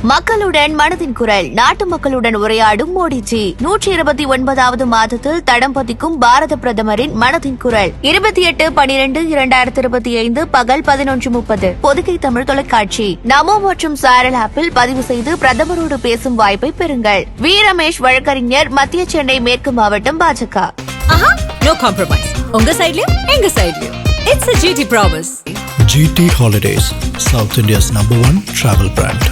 மக்களுடன் மனதின் குரல். நாட்டு மக்களுடன் உரையாடும் மோடிஜி. 129வது மாதத்தில் தடம் பதிக்கும் பாரத பிரதமரின் மனதின் குரல். 28/12/2025 பகல் 11:30 பொதிகை தமிழ் தொலைக்காட்சி. நமோ மற்றும் சாரல் ஆப்பில் பதிவு செய்து பிரதமரோடு பேசும் வாய்ப்பை பெறுங்கள். வி ரமேஷ் வழக்கறிஞர், மத்திய சென்னை மேற்கு மாவட்டம், பாஜக. No compromise. உங்க சைடுலயும் எங்க சைடுலயும். It's a GT promise. GT Holidays, South India's #1 travel brand.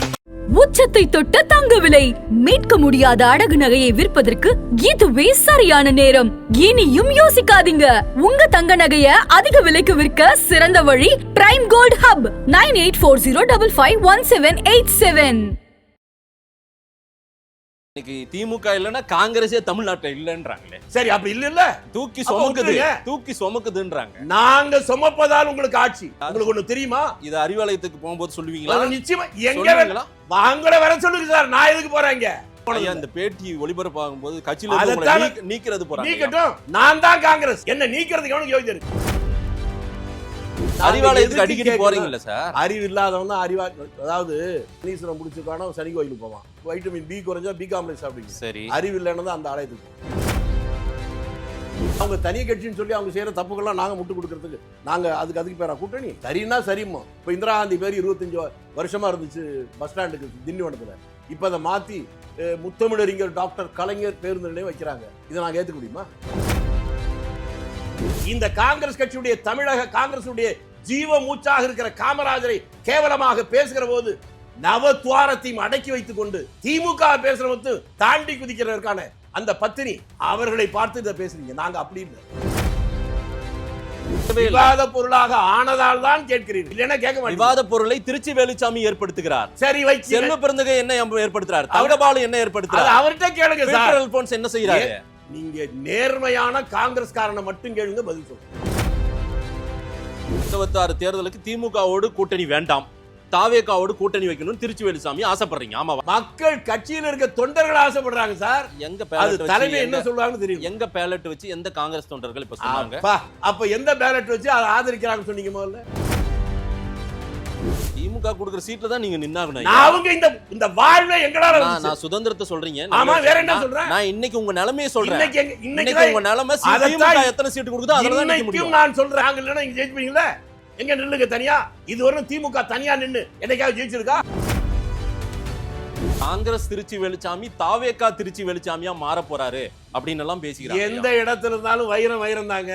உச்சத்தை தொட்ட தங்க விலை. மீட்க முடியாத அடகு நகையை விற்பதற்கு இதுவே சரியான நேரம். இனியும் யோசிக்காதீங்க. உங்க தங்க நகைய அதிக விலைக்கு விற்க சிறந்த வழி பிரைம் கோல்ட் ஹப். 9840551787. இன்னைக்கு திமுக இல்லன்னா காங்கிரஸே தமிழ்நாட்டுல இல்லன்றாங்களே. சரி, அப்படி இல்ல தூக்கி சுமக்குதுன்றாங்க. நாங்க சுமப்பதால் உங்களுக்கு ஆட்சி. உங்களுக்கு ஒண்ணு தெரியுமா? இது அறிவாலயத்துக்கு போகும்போது சொல்லுவீங்களா? நிச்சயமா. எங்க வாங்கல வர சொல்லுங்க சார். நான் எதுக்கு போறேங்க? இந்த பேட்டி ஒளிபரப்பாகும் போது கட்சியில நீக்கிறது போறாங்க. நீக்கட்டும். நான் தான் காங்கிரஸ். என்ன நீக்கிறதுக்கு எவனுக்கு யோகிதை இருக்கு? அறிவாலயத்துக்கு அடிக்கடி போறீங்கல்ல சார்? அறிவு இல்லாதவன் தான் அறிவா. அதாவது நீசனம் முடிச்சுக்கான சனி கோயிலுக்கு போவான். வைட்டமின் பி குறைஞ்சா பி காம்ப்ளெக்ஸ் சாப்பிடுங்க. சரி, அறிவு இல்லைன்னு அந்த ஆலயத்துக்கு அவங்க தனி கட்சின்னு சொல்லி அவங்க செய்யற தப்புகள்லாம் நாங்க முட்டு கொடுக்கறதுக்கு நாங்க அதுக்கு பேரா கூட்டணி? சரின்னா சரிம்மா. இப்ப இந்திரா காந்தி பேர் 25 வருஷமா இருந்துச்சு பஸ் ஸ்டாண்டுக்கு திண்டிவனத்துல. இப்ப அதை மாத்தி முத்தமிழறிஞர் டாக்டர் கலைஞர் பேருந்து நிலையம் வைக்கிறாங்க. இதை நாங்க ஏத்துக்க முடியுமா? இந்த காங்கிரஸ் கட்சியுடைய தமிழக காங்கிரசுடைய ஜீவ மூச்சாக இருக்கிற காமராஜரை கேவலமாக பேசுகிற போது நவத்வாரத்தையும் அடக்கி வைத்துக் கொண்டு திமுக பேசுற போது தாண்டி குதிக்கிறதற்கான அந்த பத்தினி அவர்களை பார்த்து இதை பேசுறீங்க. நாங்க அப்படி இல்லை. விவாத பொருளாக ஆனதால் தான் கேட்கிறீர்கள், இல்லைன்னா கேட்க மாட்டீங்க. விவாத பொருளை திருச்சி வேலுச்சாமி ஏற்படுத்துகிறார். சரி, வைச்சு செல்வ பிறந்தகை என்ன ஏற்படுத்துறார்? தங்கபாலு என்ன ஏற்படுத்துறார்? அவர்கிட்ட கேளுங்க சார். அல்போன்ஸ் என்ன செய்யறாரு? நீங்க நேர்மையான காங்கிரஸ் காரனை மட்டும் கேளுங்க, பதில் சொல்லுங்க. 26 தேர்தலுக்கு திமுகவோடு கூட்டணி வேண்டாம், தாவேகாவோடு கூட்டணி வைக்கணும்னு திருச்சி வேலுசாமி ஆசைப்படுறீங்க. ஆமாவா? மக்கள் கட்சியில் இருக்க தொண்டர்கள் ஆசைப்படுறாங்க சார். எங்க தலைமை என்ன சொல்றாங்கன்னு தெரியும். எங்க பேலட் வச்சு எந்த காங்கிரஸ் தொண்டர்கள் இப்ப சொன்னாங்க? அப்ப எந்த பேலட் வச்சு அதை ஆதரிக்கிறாங்கன்னு சொன்னீங்க முதல்ல? திமுக கொடுக்கிற சீட்ல தான் நீங்க நின்னாகணும். அவங்க இந்த வாழ்வை எங்களால நான் சுதந்திரத்தை சொல்றீங்க. ஆமா, வேற என்ன சொல்றேன்? நான் இன்னைக்கு உங்க நிலைமையை சொல்றேன். இன்னைக்கு உங்க நிலைமை திமுக எத்தனை சீட் கொடுக்குதோ அதனால தான் நிக்க முடியும். நான் சொல்றேன். அங்க இல்லனா நீங்க ஜெயிப்பீங்களா? எங்க நில்லுங்க தனியா. இது வரைக்கும் திமுக தனியா நின்னு என்னைக்காவது ஜெயிச்சிருக்கா? காங்கிரஸ் திருச்சி வேலுச்சாமி தாவேகா திருச்சி வேலுச்சாமியா மாற போறாரு அப்படின்னு எல்லாம் பேசிக்கிறாங்க. எந்த இடத்துல இருந்தாலும் வைரம் தாங்க.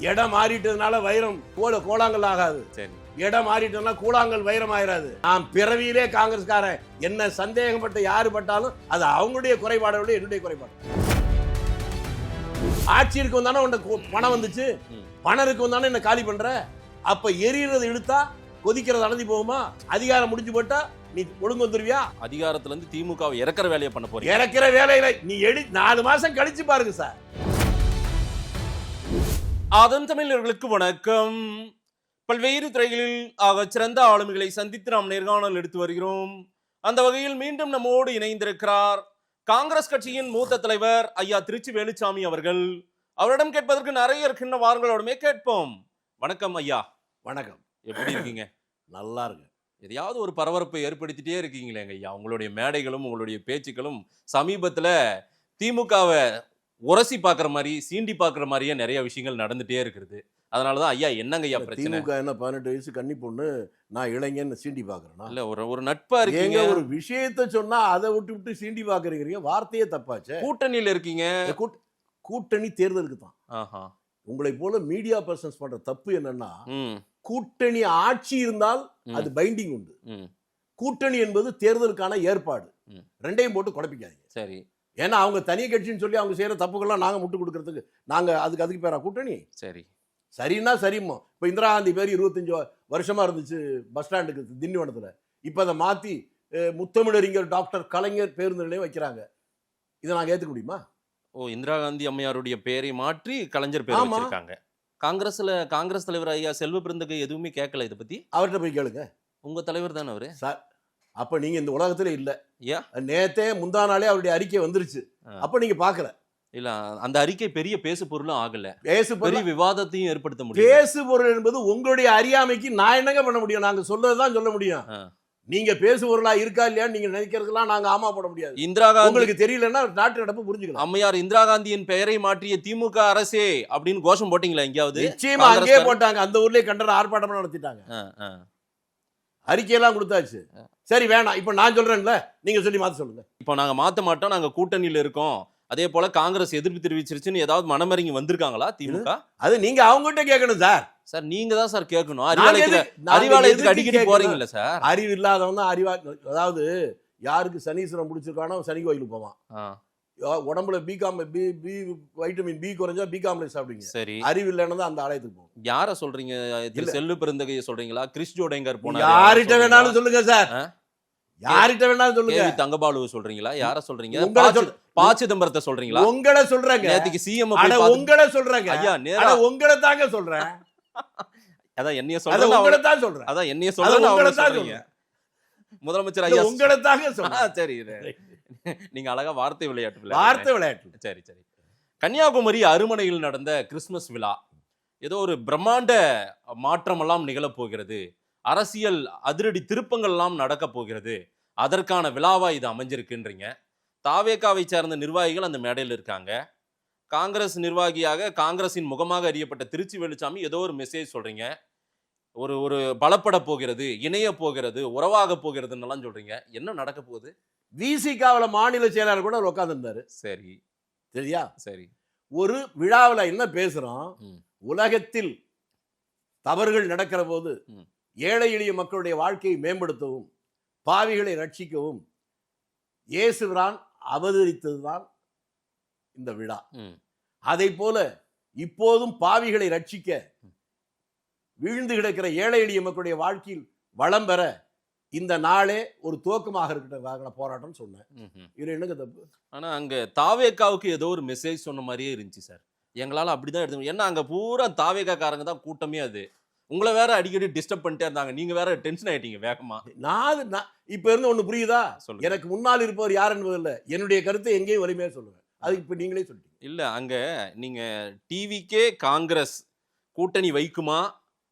இடம் மாறிட்டதுனால வைரம் கோலாங்கல் ஆகாது. சரி, இடம் மாறிட்டதுனால கூழாங்கல் வைரம் ஆயிராது. நான் பிறவியிலே காங்கிரஸ்காரன். என்ன சந்தேகப்பட்ட யாரு பட்டாலும் அது அவங்களுடைய குறைபாடை விட என்னுடைய குறைபாடு. ஆட்சியிற்கு வந்தானே உனக்கு பணம் வந்துச்சு, பணம் இருக்கு வந்தானே என்ன காலி பண்ற. அப்ப எரியறது இழுத்தா கொதிக்கிறது அடங்கி போகுமா? அதிகாரம் முடிஞ்சு போட்டா நீ ஒழுங்கு வந்துருவியா? அதிகாரத்துல இருந்து திமுக இறக்குற வேலையை பண்ண போறீங்க. இறக்குற வேலையில நீ 4 மாசம் கழிச்சு பாருங்க சார். அதன் தமிழர்களுக்கு வணக்கம். பல்வேறு துறைகளில் சிறந்த ஆளுமைகளை சந்தித்து நாம் நேர்காணல் எடுத்து வருகிறோம். அந்த வகையில் மீண்டும் நம்மோடு இணைந்திருக்கிறார் காங்கிரஸ் கட்சியின் மூத்த தலைவர் ஐயா திருச்சி வேலுச்சாமி அவர்கள். அவரிடம் கேட்பதற்கு நிறைய இருக்கின்ற வாரங்களோடமே கேட்போம். வணக்கம் ஐயா. வணக்கம். எப்படி இருக்கீங்க? நல்லா இருக்கு. எதையாவது ஒரு பரபரப்பை ஏற்படுத்திட்டே இருக்கீங்களேங்க ஐயா. உங்களுடைய மேடைகளும் உங்களுடைய பேச்சுக்களும் சமீபத்துல திமுகவை உரசி பாக்குற மாதிரி சீண்டி பாக்குற மாதிரியே நிறைய விஷயங்கள் நடந்துட்டே இருக்குது. அதனாலதான் ஐயா என்னங்க ஐயா பிரச்சனை? திமுக என்ன 18 வயசு கன்னி பொண்ணு, நான் இளைஞன்னு சீண்டி பாக்குறேன்னா? இல்ல, ஒரு நட்பா இருக்கீங்க. ஒரு விஷயத்த சொன்னா அதை விட்டு சீண்டி பாக்குறீங்க. வார்த்தையே தப்பாச்சு. கூட்டணியில இருக்கீங்க. கூட்டணி தேர்தலுக்கு தான். உங்களை போல மீடியா பர்சன்ஸ் பண்ற தப்பு என்னன்னா, கூட்டணி ஆட்சி இருந்தால் அது பைண்டிங் உண்டு. கூட்டணி என்பது தேர்தலுக்கான ஏற்பாடு. ரெண்டையும் போட்டு குழப்பிக்காதீங்க. சரி. ஏன்னா அவங்க தனி கட்சின்னு சொல்லி அவங்க செய்யற தப்புகள்லாம் நாங்க முட்டு கொடுக்கறதுக்கு நாங்க அதுக்கு பேரா கூட்டணி? சரி, சரின்னா சரிம்மா. இப்ப இந்திரா காந்தி பேர் 25 வருஷமா இருந்துச்சு பஸ் ஸ்டாண்டுக்கு திண்டிவனத்துல. இப்ப அதை மாத்தி முத்தமிழறிஞர் டாக்டர் கலைஞர் பேருந்து நிலையம் வைக்கிறாங்க. இதை நாங்க ஏத்துக்க முடியுமா? இந்திரா காந்தி அம்மையாருடைய பெயரை மாற்றி கலைஞர் பேர் வச்சிருக்காங்க. காங்கிரஸ் தலைவர் ஐயா செல்வ பிறந்தகை எதுவுமே கேட்கல இதை பத்தி. அவர்கிட்ட போய் கேளுங்க. உங்க தலைவர் தானே அவரு சார். அப்ப நீங்க இந்த உலகத்துல இல்ல. நேத்தே முந்தா நாளே அவருடைய அறிக்கை வந்துருச்சு. அப்ப நீங்க பாக்கல. இல்ல, அந்த அறிக்கை பெரிய பேசு பொருளும் ஆகல. பெரிய விவாதத்தையும் ஏற்படுத்த முடியும். பேசு பொருள் என்பது உங்களுடைய அறியாமைக்கு நான் என்னங்க பண்ண முடியும்? நாங்க சொல்லதான் சொல்ல முடியும். நீங்க பேசுபொருளா இருக்கா இல்லையா நீங்க நினைக்கிறதுலாம் நாங்க ஆமா போட முடியாது. இந்திரா காந்தி உங்களுக்கு தெரியலன்னா நாட்டு நடப்பு புரிஞ்சுக்கலாம். அம்மையார் இந்திரா காந்தியின் பெயரை மாற்றிய திமுக அரசே அப்படின்னு கோஷம் போட்டீங்களா எங்கேயாவது? நிச்சயமா அங்கேயே போட்டாங்க. அந்த ஊர்லயே கண்டன ஆர்ப்பாட்டம் நடத்திட்டாங்க. அறிக்கையெல்லாம் கொடுத்தாச்சு. சரி வேணாம், இப்ப நான் சொல்றேன்ல, நீங்க சொல்லி மாத்த சொல்லுங்க. இப்போ நாங்க மாத்த மாட்டோம், நாங்க கூட்டணியில இருக்கோம், அதே போல காங்கிரஸ் எதிர்ப்பு தெரிவிச்சிருச்சுன்னு ஏதாவது மனமறிங்கி வந்திருக்காங்களா திமுக? அது நீங்க அவங்ககிட்ட கேட்கணும் சார். சார் நீங்க தான் சார் கேட்கணும். நாங்க அறிவாலயத்துக்கு அடிக்கடி கேட்கணும். போறீங்கல்ல சார்? அறிவு இல்லாதவன் தான் அதாவது யாருக்கு சனீஸ்வரம் பிடிச்சிருக்கானோ சனி கோயிலுக்கு போவான். உடம்புல வைட்டமின் பி குறைஞ்சா பி காம்ப்ளெக்ஸ் சாப்பிடுங்க. சரி, அறிவு இல்லைன்னு தான் அந்த ஆலயத்துக்கு போகும். யார சொல்றீங்க? செல்லு பெருந்தகையை சொல்றீங்களா? கிறிஸ் ஜோடேங்கர் போனாரு, யார்கிட்ட வேணாலும் சொல்லுங்க சார். யார்கிட்ட வேணாலும் சொல்லுங்க. கேவி தங்கபாலுவை சொல்றீங்களா? யார சொல்றீங்க? உங்களை பா சிதம்பரத்தை சொல்றீங்களா? உங்களை சொல்றேங்க. நேத்துக்கு சிஎம் உங்களை சொல்றேங்க. ஐயா நேரா உங்களை தாங்க சொல்றேன். அதான் என்னைய அத சொல்றேன். உங்களை தான் சொல்றேன். அதான் என்னைய சொல்றேன். உங்களை தான் சொல்றீங்க முதலமைச்சர் ஐயா. உங்களை தாங்க சொல்றேன். சரி, நீங்க அழகா வார்த்தை விளையாட்டு. சரி சரி. கன்னியாகுமரி அருமனையில் நடந்த கிறிஸ்துமஸ் விழா ஏதோ ஒரு பிரம்மாண்ட மாற்றம் எல்லாம் நிகழப் போகிறது, அரசியல் அதிரடி திருப்பங்கள் எல்லாம் நடக்க போகிறது, அதற்கான விழாவா இது அமைஞ்சிருக்குன்றீங்க. தாவேகாவை சார்ந்த நிர்வாகிகள் அந்த மேடையில் இருக்காங்க. காங்கிரஸ் நிர்வாகியாக காங்கிரசின் முகமாக அறியப்பட்ட திருச்சி வேலுச்சாமி ஏதோ ஒரு மெசேஜ் சொல்றீங்க. ஒரு பலப்பட போகிறது, இணைய போகிறது, உறவாக போகிறதுன்னு எல்லாம் சொல்றீங்க. என்ன நடக்க போகுது? விசிகாவில் மாநில செயலாளர் கூட உட்கார்ந்து இருந்தாரு. சரி சரியா? சரி. ஒரு விழாவில் என்ன பேசுறோம்? உலகத்தில் தவறுகள் நடக்கிற போது ஏழை எளிய மக்களுடைய வாழ்க்கையை மேம்படுத்தவும் பாவிகளை ரட்சிக்கவும் இயேசுபிரான் அவதரித்ததுதான் இந்த விழா. அதை போல இப்போதும் பாவிகளை ரட்சிக்க வீழ்ந்து கிடக்கிற ஏழை எளிய மக்களுடைய வாழ்க்கையில் வளம் பெற இந்த நாளே ஒரு துவக்கமாக இருக்கிற போராட்டம் சொன்னேன். இது என்னங்க தப்பு? ஆனா அங்க தாவேகாவுக்கு ஏதோ ஒரு மெசேஜ் சொன்ன மாதிரியே இருந்துச்சு சார். எங்களால அப்படிதான் எடுத்து, ஏன்னா அங்க பூரா தாவேகாக்காரங்க தான் கூட்டமே. அது உங்களை வேற அடிக்கடி டிஸ்டர்ப் பண்ணிட்டே இருந்தாங்க. நீங்க வேற டென்ஷன் ஆயிட்டீங்க வேகமா. நான் இப்ப இருந்து ஒண்ணு புரியுதா? எனக்கு முன்னால் இருப்பவர் யார் என்பதில்ல, என்னுடைய கருத்தை எங்கேயும் வலிமையா சொல்லுவேன். அது இப்ப நீங்களே சொல்லிட்டீங்க. இல்ல அங்க நீங்க டிவிக்கே காங்கிரஸ் கூட்டணி வைக்குமா,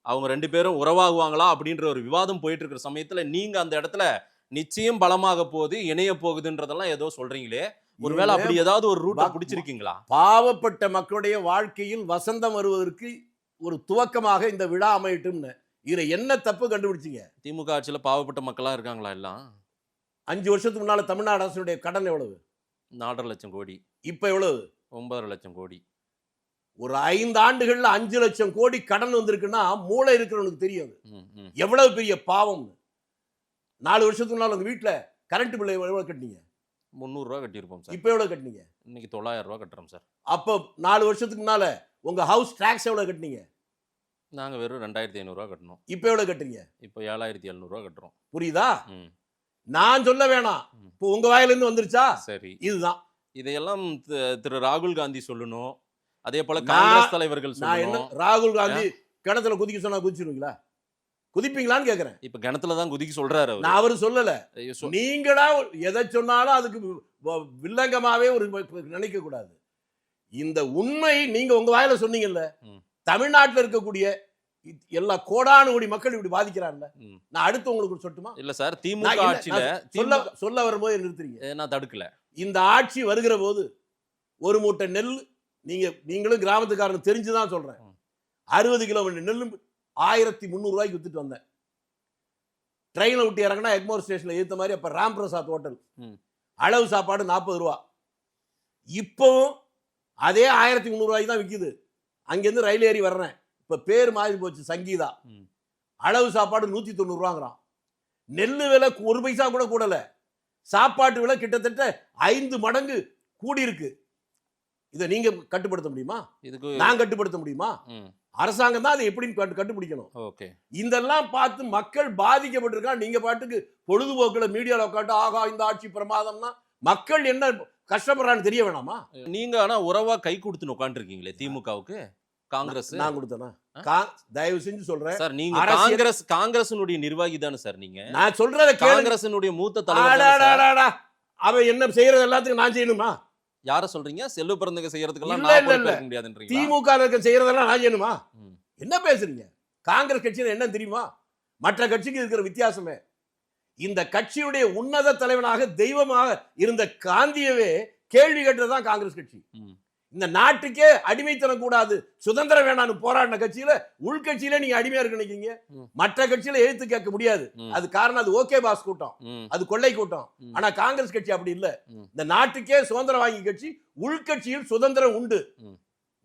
அவங்க ரெண்டு பேரும் உறவாகுவாங்களா அப்படின்ற ஒரு விவாதம் போயிட்டு இருக்கிற சமயத்துல நீங்க அந்த இடத்துல நிச்சயம் பலமாக போகுது, இணைய போகுதுன்றதெல்லாம் ஏதோ சொல்றீங்களே, ஒருவேளை அப்படி ஏதாவது ஒரு ரூட்டை பிடிச்சிருக்கீங்களா? பாவப்பட்ட மக்களுடைய வாழ்க்கையில் வசந்தம் வருவதற்கு ஒரு துவக்கமாக இந்த விழா அமையட்டும்னு இதுல என்ன தப்பு கண்டுபிடிச்சீங்க? திமுக ஆட்சியில பாவப்பட்ட மக்களா இருக்காங்களா எல்லாம்? 5 வருஷத்துக்கு முன்னால தமிழ்நாடு அரசுடைய கடன் எவ்வளவு? 4.5 லட்சம் கோடி. இப்ப எவ்வளவு? 9.5 லட்சம் கோடி. ஒரு 5 ஆண்டுகள்ல 5 லட்சம் கோடி கடன் வந்திருக்குன்னா மூளை இருக்கிறவனுக்கு தெரியும் எவ்வளவு பெரிய பாவம். 4 வருஷத்துக்கு முன்னால உங்க வீட்டுல கரண்ட் பில் எவ்வளவு கட்டினீங்க? 300 ரூபாய் கட்டியிருப்போம் சார். இப்ப எவ்வளவு கட்டினீங்க? இன்னைக்கு 900 ரூபாய் கட்டுறோம் சார். அப்போ 4 வருஷத்துக்கு முன்னால உங்க ஹவுஸ் டாக்ஸ் எவ்வளவு கட்டினீங்க? நாங்க வெறும் 2500 ரூபாய் கட்டணும். இப்ப எவ்வளவு கட்டுறீங்க? இப்போ 7700 ரூபாய் கட்டுறோம். புரியுதா? நான் சொல்ல வேணாம், இப்போ உங்க வாயில இருந்து வந்துருச்சா? சரி, இதுதான். இதையெல்லாம் திரு ராகுல் காந்தி சொல்லணும், அதே போல காங்கிரஸ் தலைவர்கள் சொல்லணும். ராகுல் காந்தி கிணத்துல குதிக்க சொன்னா குதிச்சிருவீங்களா? குதிப்பீங்களான்னு கேக்குறேன். இப்ப கிணத்துல தான் குதிக்க சொல்றாரு. நான் அவரு சொல்லல, நீங்களா எதை சொன்னாலும் அதுக்கு வில்லங்கமாவே ஒரு நினைக்க கூடாது. இந்த உண்மை நீங்க உங்க வாயில சொன்னீங்கல்ல, தமிழ்நாட்டில் இருக்கக்கூடிய எல்லா கோடானு கோடி மக்கள் இப்படி பாதிக்கிறாங்கல்ல, நான் அடுத்து உங்களுக்கு சொல்லட்டுமா? இல்ல சார், திமுக ஆட்சியில சொல்ல வரும்போது நிறுத்துறீங்க. நான் தடுக்கல. இந்த ஆட்சி வருகிற போது ஒரு மூட்டை நெல், நீங்களும் கிராமத்துக்காரங்க தெரிஞ்சுதான் சொல்றேன், 60 கிலோமீட்டர் நெல் 1300 ரூபாய்க்கு வித்துட்டு வந்தேன். ட்ரெயினை விட்டு இறங்கினா எக்மோர் ஸ்டேஷன்ல ஏத்த மாதிரி அப்ப ராம் பிரசாத் ஹோட்டல் அளவு சாப்பாடு 40 ரூபா. இப்பவும் அதே 1300 ரூபாய்க்கு தான் விற்குது. அங்கிருந்து ரயில் ஏறி வர்றேன், இப்ப பேர் மாறி போச்சு, சங்கீதா. அளவு சாப்பாடு 190 ரூபாங்கிறான். நெல்லு விலை 1 பைசா கூட கூடல, சாப்பாட்டு விலை கிட்டத்தட்ட 5 மடங்கு கூடி இருக்கு. இதை நீங்க கட்டுப்படுத்த முடியுமா? இதுக்கு நான் கட்டுப்படுத்த முடியுமா? அரசாங்கம் தான் அதை எப்படி கட்டுப்பிடிக்கணும். இதெல்லாம் பார்த்து மக்கள் பாதிக்கப்பட்டிருக்கா. நீங்க பாட்டுக்கு பொழுதுபோக்குல மீடியால உட்காந்து ஆகா இந்த ஆட்சி பிரமாதம்னா மக்கள் என்ன கஷ்டப்படுறான்னு தெரிய வேணாமா? நீங்க ஆனா உறவா கை கொடுத்து உட்காந்துருக்கீங்களே திமுகவுக்கு. காங்கிரஸ் நான் கொடுத்தேனா? தயவு செஞ்சு சொல்றேன் சார், நீங்க காங்கிரஸினுடைய நிர்வாகி தானே சார் நீங்க? நான் சொல்றத காங்கிரஸினுடைய மூத்த தலைவர். அவன் என்ன செய்யறது எல்லாத்துக்கும் நான் செய்யணுமா? யார சொல்றீங்க? செல்வ பிறந்தக செய்யறதுக்கெல்லாம் நான் பொறுப்பேற்க முடியாதுன்றீங்க. திமுக செய்யறதெல்லாம் நான் செய்யணுமா? என்ன பேசுறீங்க? காங்கிரஸ் கட்சியில என்ன தெரியுமா? மற்ற கட்சிக்கு இருக்கிற வித்தியாசமே, இந்த கட்சியுடைய உன்னத தலைவனாக தெய்வமாக இருந்த காந்தியவே கேள்வி கேட்டதுதான் காங்கிரஸ் கட்சி. இந்த நாட்டுக்கே அடிமைத்தனம் கூடாது, சுதந்திரம் வேணான்னு போராடின கட்சியில உள்கட்சியில நீங்க அடிமையா இருக்க நினைக்கிறீங்க. மற்ற கட்சியில எழுத்து கேட்க முடியாது. அது காரணம் அது ஓகே பாஸ் கூட்டம், அது கொள்ளை கூட்டம். ஆனா காங்கிரஸ் கட்சி அப்படி இல்ல. இந்த நாட்டுக்கே சுதந்திரம் வாங்கி கட்சி, உள்கட்சியில் சுதந்திரம் உண்டு.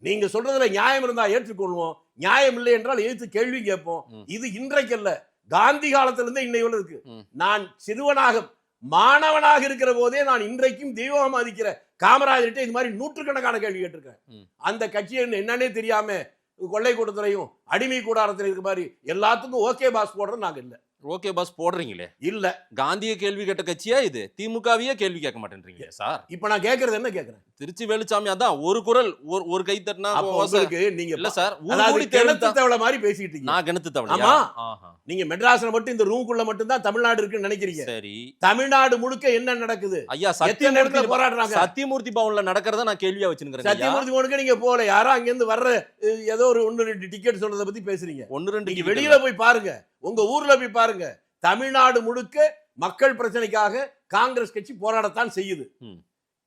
நீங்க சொல்றதுல நியாயம் இருந்தா ஏற்றுக்கொள்வோம், நியாயம் இல்லை என்றால் எழுத்து கேள்வி கேட்போம். இது இன்றைக்கு அல்ல, காந்தி காலத்திலிருந்து இன்னைக்கு இருக்கு. நான் சிறுவனாக மாணவனாக இருக்கிற போதே நான் இன்றைக்கும் தெய்வமாக மதிக்கிற காமராஜர்கிட்ட இது மாதிரி நூற்றுக்கணக்கான கேள்வி கேட்டிருக்கேன். அந்த கட்சியை என்னன்னே தெரியாம கொள்ளை கூட்டத்திலையும் அடிமை கூடாரத்தில் இருக்க மாதிரி எல்லாத்துக்கும் ஓகே பாஸ் போடுறது நாங்க இல்ல. ஓகே பாஸ் போடுறீங்களே இல்ல, காந்திய கேள்வி கேட்ட கட்சியா இது? திமுகவையே கேள்வி கேட்க மாட்டேன்றீங்க சார். இப்ப நான் கேக்குறது என்ன கேக்குறேன், திருச்சி வேலுச்சாமி அதான் ஒரு குரல் ஒரு கை தட்டினா நீங்க இல்ல சார், கிணத்து தவளை மாதிரி பேசிட்டீங்க. நான் கிணத்து தவளை. ஆமா, நீங்க மெட்ராஸ்ல மட்டும் இந்த ரூம்குள்ள மட்டும் தான் தமிழ்நாடு இருக்குன்னு நினைக்கிறீங்க. சரி, தமிழ்நாடு முழுக்க என்ன நடக்குது ஐயா? சத்தியமூர்த்தி போராடுறாங்க. சத்தியமூர்த்தி பவன்ல நடக்கிறத நான் கேள்வியா வச்சிருக்கேன். சத்தியமூர்த்தி பவனுக்கு நீங்க போல, யாரோ அங்க இருந்து வர்ற ஏதோ ஒரு 1-2 டிக்கெட் சொல்றத பத்தி பேசுறீங்க. 1-2 வெளியில போய் பாருங்க, உங்க ஊர்ல போய் பாருங்க. தமிழ்நாடு முழுக்க மக்கள் பிரச்சனைக்காக காங்கிரஸ் கட்சி போராடத்தான் செய்யுது.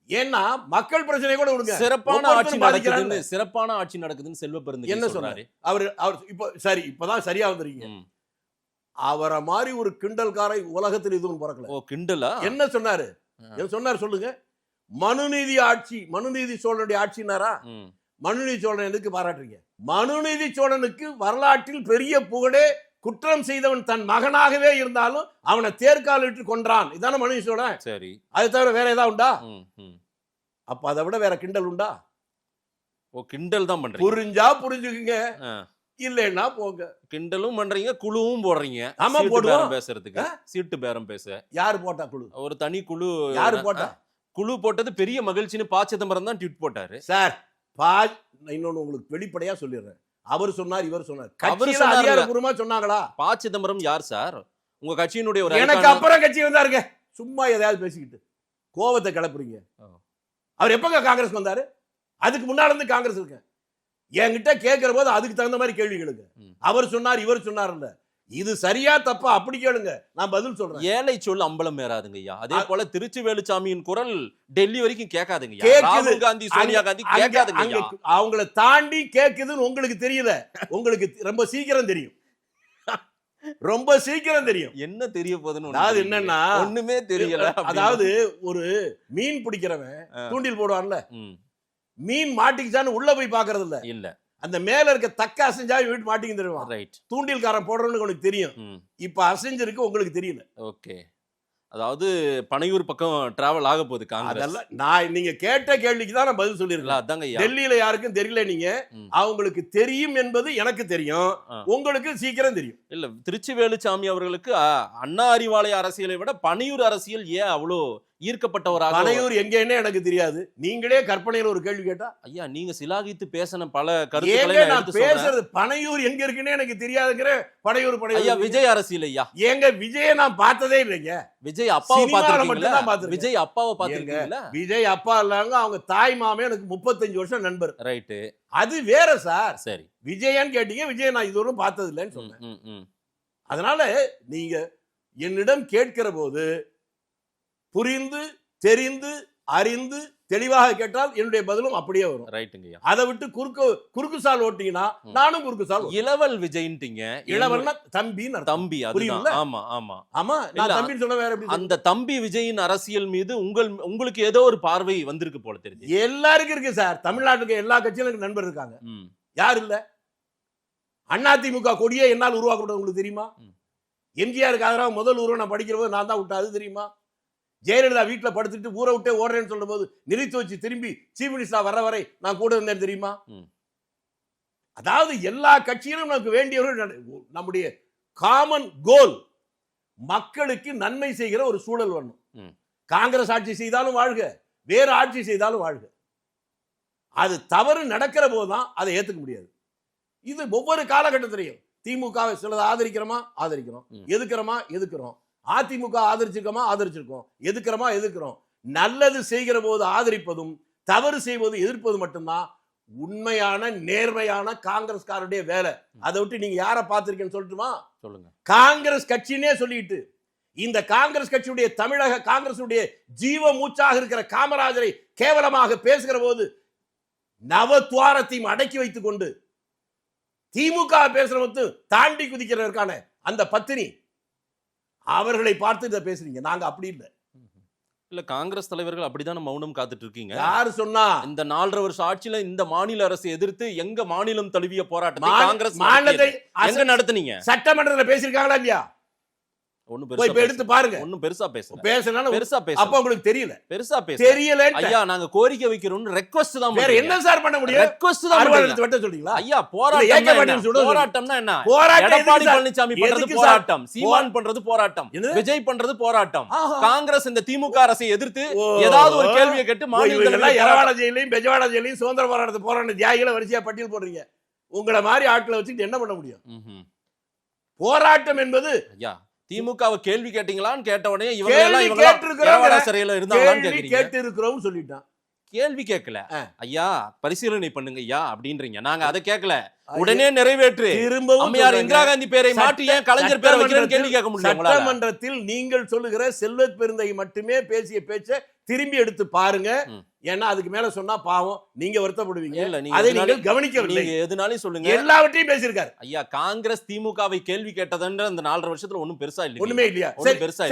ஏன்னா மக்கள் பிரச்சனை கூட விடுங்க, சிறப்பான ஆட்சி நடக்குதுன்னு, சிறப்பான ஆட்சி நடக்குதுன்னு செல்வ பெருந்தகை என்ன சொன்னாரு? அவர் இப்போ சரி, இப்பதான் சரியா வந்துறீங்க. அவரை மாதிரி ஒரு கிண்டல்காரை உலகத்தில் இதுவும் பிறக்கல. ஓ, கிண்டலா? என்ன சொன்னாரு? சொன்னார் சொல்லுங்க. மனுநீதி ஆட்சி, மனுநீதி சோழனுடைய ஆட்சினாரா? மனுநீதி சோழன் எதுக்கு பாராட்டுறீங்க? மனுநீதி சோழனுக்கு வரலாற்றில் பெரிய புகழே குற்றம் செய்தவன் தன் மகனாகவே இருந்தாலும் அவனை தேர்காலிட்டு கொன்றான். இதான மனுநீதி சோழன். சரி, அது தவிர வேற ஏதாவது உண்டா? அப்ப அதை விட வேற கிண்டல் உண்டா? ஓ, கிண்டல் தான் பண்றீங்க. புரிஞ்சா புரிஞ்சுக்குங்க, இல்லன்னா போங்க. கிண்டலும் பண்றீங்க, குழுவும் போடுறீங்க. ஆமா, போடுவோம். பேசுறதுக்கு சீட்டு பேரம் பேச யாரு போட்டா குழு? ஒரு தனி குழு. யாரு போட்டா? குழு போட்டது பெரிய மகிழ்ச்சின்னு ப. சிதம்பரம் தான் ட்வீட் போட்டாரு. சார், இன்னொன்னு உங்களுக்கு வெளிப்படையா சொல்லிடுறேன். அவர் சொன்னார், இவர் சொன்னார். கட்சியில அதிகாரப்பூர்வமா சொன்னாங்களா? ப. சிதம்பரம் யார் சார்? உங்க கட்சியினுடைய ஒரு எனக்கு அப்புறம் கட்சி வந்தாருங்க. சும்மா எதையாவது பேசிக்கிட்டு கோவத்தை கிளப்புறீங்க. அவர் எப்பங்க காங்கிரஸ் வந்தாரு? அதுக்கு முன்னாடி இருந்து காங்கிரஸ் இருக்கு. என்கிட்ட கேட்கிற போது அதுக்கு தகுந்த மாதிரி கேள்வி கேளுங்க. அவர் சொன்னார், இவர் சொன்னார், இது சரியா தப்பா அப்படி கேளுங்க, நான் பதில் சொல்றேன். ஏழை சொல் அம்பலம் ஏறாதுங்க ஐயா. அதே போல திருச்சி வேலுச்சாமியின் குரல் டெல்லி வரைக்கும் கேட்காதுங்க. ராகுல் காந்தி, சோனியா காந்தி கேட்காதுங்க. அவங்கள தாண்டி கேக்குதுன்னு உங்களுக்கு தெரியல, உங்களுக்கு ரொம்ப சீக்கிரம் தெரியும். ரொம்ப சீக்கிரம் தெரியும். என்ன தெரிய போகுதுன்னு அதாவது என்னன்னா ஒண்ணுமே தெரியல. அதாவது ஒரு மீன் பிடிக்கிறவன் தூண்டில் போடுவான்ல, மீன் மாட்டிக்கிச்சான்னு உள்ள போய் பாக்குறது இல்ல. இல்ல, அந்த மேல இருக்க தக்க அசைஞ்சா வீட்டு மாட்டிக்கு தெரியும். ரைட், தூண்டில்காரன் போடுறவனுக்கு உனக்கு தெரியும். இப்ப அசைஞ்சிருக்கு, உங்களுக்கு தெரியல. ஓகே, அதாவது பனையூர் பக்கம் டிராவல் ஆக போகுது காங்கிரஸ். அதெல்லாம் நான் நீங்க கேட்ட கேள்விக்கு தான் நான் பதில் சொல்லிருக்கேன். அதாங்க, டெல்லியில யாருக்கும் தெரியல. நீங்க அவங்களுக்கு தெரியும் என்பது எனக்கு தெரியும், உங்களுக்கு சீக்கிரம் தெரியும். இல்ல, திருச்சி வேலுச்சாமி அவர்களுக்கு அண்ணா அறிவாலய அரசியலை விட பனையூர் அரசியல் ஏன் அவ்வளோ ஈர்க்கப்பட்டவராக? பனையூர் எங்கன்னு எனக்கு தெரியாது. நீங்களே கற்பனையில ஒரு கேள்வி கேட்டா, ஐயா நீங்க சிலாகித்து பேசின பல கருத்துக்களை நான் பேசுறது பனையூர் எங்க இருக்குன்னு எனக்கு தெரியாதுங்கிற. பனையூர் ஐயா விஜய் அரசியல் ஐயா. ஏங்க விஜய நான் பார்த்ததே இல்லைங்க. விஜய் அப்பாவை பார்த்திருக்கீங்களா? விஜய் அப்பாவை பார்த்திருக்கீங்களா? விஜய் அப்பா இல்லங்க, அவங்க தாய் மாமே எனக்கு 35 வருஷம் நண்பர். ரைட்டு, அது வேற சார். சரி, விஜயன்னு கேட்டீங்க, விஜய் நான் இதுவரையும் பார்த்தது இல்லைன்னு சொன்னேன். அதனால நீங்க என்னிடம் கேட்கிற போது புரிந்து தெரிந்து அறிந்து தெளிவாக கேட்டால் என்னுடைய பதிலும் அப்படியே வரும். ரைட்டுங்க. அதை விட்டு குறுக்கு சால் ஓட்டிங்கன்னா நானும் குறுக்கு சால். இளவல் விஜய்ன்ட்டீங்க. இளவல்னா தம்பின்னு தம்பி. புரியுதுல? ஆமா ஆமா ஆமா, நான் தம்பின்னு சொன்ன வேற எப்படி? அந்த தம்பி விஜயின் அரசியல் மீது உங்களுக்கு ஏதோ ஒரு பார்வை வந்திருக்கு போல தெரியுது. எல்லாருக்கும் இருக்கு சார். தமிழ்நாட்டுக்கு எல்லா கட்சியிலும் நண்பர் இருக்காங்க. யார் இல்ல? அதிமுக கொடியே என்னால் உருவாக்கப்பட்டது உங்களுக்கு தெரியுமா? எம்ஜிஆருக்கு ஆதரவாக முதல் உருவம் நான் படிக்கிற போது நான் தான் விட்டேன், அது தெரியுமா? ஜெயலலிதா வீட்டுல படுத்துட்டு ஊரை விட்டே ஓடுறேன்னு சொல்லும் போது நிறுத்தி வச்சு திரும்பி சீஃப் மினிஸ்டர் வர வரை நான் கூட இருந்தேன் தெரியுமா? அதாவது எல்லா கட்சியிலும் நமக்கு வேண்டியவர்கள், நம்முடைய காமன் கோல் மக்களுக்கு நன்மை செய்கிற ஒரு சூழல் வரணும். காங்கிரஸ் ஆட்சி செய்தாலும் வாழ்க, வேறு ஆட்சி செய்தாலும் வாழ்க. அது தவறு நடக்கிற போதுதான் அதை ஏத்துக்க முடியாது. இது ஒவ்வொரு காலகட்டத்திலையும் திமுக சிலதை ஆதரிக்கிறோமா ஆதரிக்கிறோம், எதுக்கிறோமா எதுக்கிறோம், அதிமுக ஆதரிச்சிருக்கோமா ஆதரிச்சிருக்கோம், எதுக்கிறோமா எதுக்கிறோம். நல்லது செய்கிற போது ஆதரிப்பதும் தவறு செய்வது எதிர்ப்பது மட்டும்தான் உண்மையான நேர்மையான காங்கிரஸ்காரருடைய வேலை. அதை விட்டு நீங்க யாரை பார்த்திருக்கேன்னு சொல்லட்டுமா? சொல்லுங்க. காங்கிரஸ் கட்சினே சொல்லிட்டு இந்த காங்கிரஸ் கட்சியுடைய தமிழக காங்கிரசுடைய ஜீவ மூச்சாக இருக்கிற காமராஜரை கேவலமாக பேசுகிற போது நவத்வாரத்தையும் அடக்கி வைத்துக் கொண்டு திமுக பேசுறவத்து தாண்டி குதிக்கிறதற்கான அந்த பத்தினி அவர்களை பார்த்து இதை பேசுறீங்க. நாங்க அப்படி இல்லை. இல்ல காங்கிரஸ் தலைவர்கள் அப்படிதான் மௌனம் காத்துட்டு இருக்கீங்க. யாரு சொன்னா? இந்த 4.5 வருஷ ஆட்சியில இந்த மாநில அரசு எதிர்த்து எங்க மாநிலம் தழுவிய போராட்டத்தை காங்கிரஸ் எங்க நடத்துனீங்க? சட்டமன்றத்தில் பேசிருக்காங்களா இல்லையா? ஒண்ணு எடுத்து பாருங்க. ஒண்ணும் பெருசா பேசல. பெருசா பேச அப்ப உங்களுக்கு தெரியல. பெருசா பேச தெரியல. ஐயா நாங்க கோரிக்கை வைக்கிறோம், ரெக்வெஸ்ட் தான். வேற என்ன சார் பண்ண முடியும்? ரெக்வெஸ்ட் தான் வெட்ட சொல்றீங்களா? ஐயா போராட்டம்னா என்ன? எடப்பாடி பழனிசாமி பண்றது போராட்டம், சீமான் பண்றது போராட்டம், விஜய் பண்றது போராட்டம். காங்கிரஸ் இந்த திமுக அரசை எதிர்த்து ஏதாவது ஒரு கேள்வியை கேட்டு மாநிலங்கள எரவாட ஜெயிலையும் பெஜவாட ஜெயிலையும் சுதந்திர போராட்டத்தை போராட்ட தியாகிகளை வரிசையா பட்டியல் போடுறீங்க. உங்களை மாதிரி ஆட்களை வச்சுட்டு என்ன பண்ண முடியும்? போராட்டம் என்பது ஐயா திமுகவை கேள்வி கேட்டீங்களான்னு கேட்ட உடனே இவங்க சிறையில இருந்தாங்களான்னு கேட்டு இருக்கிறோம் சொல்லிட்டான். கேள்வி கேட்கல ஐயா, பரிசீலனை பண்ணுங்க ஐயா அப்படின்றீங்க. நாங்க அதை கேட்கல, உடனே நிறைவேற்று. அம்மையார் இந்திரா காந்தி பேரை மாற்றி ஏன் கலைஞர் பேரை வைக்கிறேன்னு கேள்வி கேட்க முடியும்? சட்டமன்றத்தில் நீங்கள் சொல்லுகிற செல்வத் பெருந்தகை மட்டுமே பேசிய பேச்ச திரும்பி எடுத்து பாருங்க. ஏன்னா அதுக்கு மேல சொன்னா பாவம், நீங்க வருத்தப்படுவீங்க. அதை நீங்கள் கவனிக்கவில்லை. எதுனாலும் சொல்லுங்க, எல்லாவற்றையும் பேசியிருக்காரு. ஐயா காங்கிரஸ் திமுகவை கேள்வி கேட்டதுன்ற அந்த 4.5 வருஷத்துல ஒண்ணும் பெருசா இல்ல. ஒண்ணுமே இல்லையா?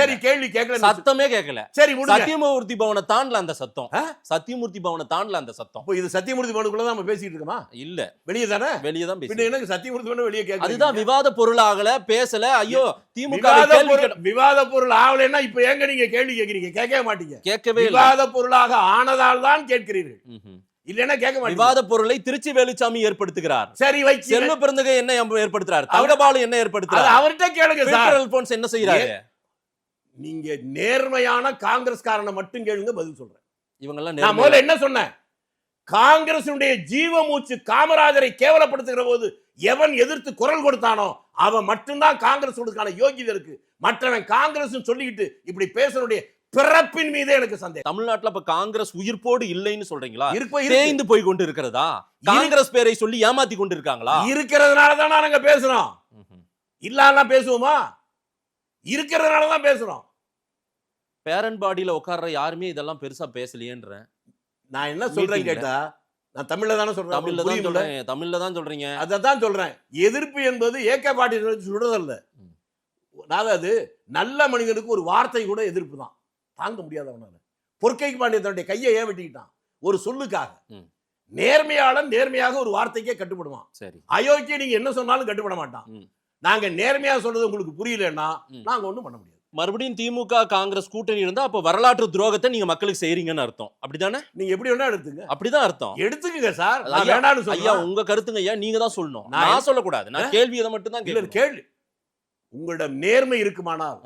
சரி கேள்வி கேட்கல, சத்தமே கேட்கல. சரி சத்தியமூர்த்தி பவனை தாண்டல அந்த சத்தம். சத்தியமூர்த்தி பவனை தாண்டல அந்த சத்தம். இது சத்தியமூர்த்தி பவனுக்குள்ள நம்ம பேசிட்டு இருக்கோமா? இல்ல, வெளியே தானே. வெளியே தான் பேசி. எனக்கு சத்தியமூர்த்தி பவன் வெளியே கேட்க அதுதான் விவாத பொருளாகல பேசல. ஐயோ திமுக விவாத பொருள் ஆகலைன்னா இப்ப எங்க நீங்க கேள்வி கேட்கறீங்க? கேட்கவே மாட்டீங்க. கேட்கவே இல்ல. விவாத பொருளாக ஆனதால் தான் கேட்கிறீர்கள், இல்லன்னா கேட்க மாட்டீங்க. விவாத பொருளை திருச்சி வேலுச்சாமி ஏற்படுத்துகிறார். சரி வைச்சு. செல்வ பெருந்தகை என்ன ஏற்படுத்துறார்? தங்கபாலு என்ன ஏற்படுத்துறார்? அவர்கிட்ட கேளுங்க சார். அல்போன்ஸ் என்ன செய்யறாரு? நீங்க நேர்மையான காங்கிரஸ்காரனை மட்டும் கேளுங்க, பதில் சொல்றேன். இவங்க எல்லாம் நான் முதல்ல என்ன சொன்னேன்? காங்கிரசுடைய ஜீவ மூச்சு காமராஜரை கேவலப்படுத்துகிற போது எவன் எதிர்த்து குரல் கொடுத்தானோ அவன் மட்டும்தான் காங்கிரஸ் யோகியதை இருக்கு. மற்றவன் காங்கிரஸ் சொல்லிக்கிட்டு இப்படி பேசுறதுடைய பிறப்பின் மீதே எனக்கு சந்தேகம். தமிழ்நாட்டுல இப்ப காங்கிரஸ் உயிர்ப்போடு இல்லைன்னு சொல்றீங்களா? தேய்ந்து போய் கொண்டு இருக்கிறதா? காங்கிரஸ் பேரை சொல்லி ஏமாத்தி கொண்டு இருக்காங்களா? இருக்கிறதுனாலதான் நாங்க பேசுறோம். இல்லாம பேசுவோமா? இருக்கிறதுனாலதான் பேசுறோம். பேரண்ட் பாடியில உட்கார்ற யாருமே இதெல்லாம் பெருசா பேசலையேன்ற. நான் என்ன சொல்றேன் கேட்டா, நான் தமிழ்ல தானே சொல்றேன். தமிழ்ல தான் சொல்றீங்க. அதான் சொல்றேன். எதிர்ப்பு என்பது ஏக பாட்டி சுடுறதல்ல. அதாவது நல்ல மனிதனுக்கு ஒரு வார்த்தை கூட எதிர்ப்பு தான். தாங்க முடியாதவனால பொற்கை பாண்டியன் தன்னுடைய கையை ஏன் வெட்டிக்கிட்டான்? ஒரு சொல்லுக்காக. நேர்மையாளன் நேர்மையாக ஒரு வார்த்தைக்கே கட்டுப்படுவான். சரி, அயோக்கிய நீங்க என்ன சொன்னாலும் கட்டுப்பட மாட்டான். நாங்க நேர்மையா சொல்றது உங்களுக்கு புரியலன்னா நாங்க ஒண்ணும் பண்ண முடியாது. மறுபடியும் திமுக காங்கிரஸ் கூட்டணி இருந்தா அப்ப வரலாற்று துரோகத்தை நீங்க மக்களுக்கு செய்றீங்கன்னு அர்த்தம். அப்படிதானே? நீங்க எப்படி வேணா எடுத்துங்க. அப்படிதான் அர்த்தம். எடுத்துக்கங்க சார். ஐயா உங்க கருத்துங்க ஐயா, நீங்க தான் சொல்லணும், நான் சொல்லக்கூடாது. நான் கேள்வி இதை மட்டும் தான் கேள்வி. உங்களிடம் நேர்மை இருக்குமானால்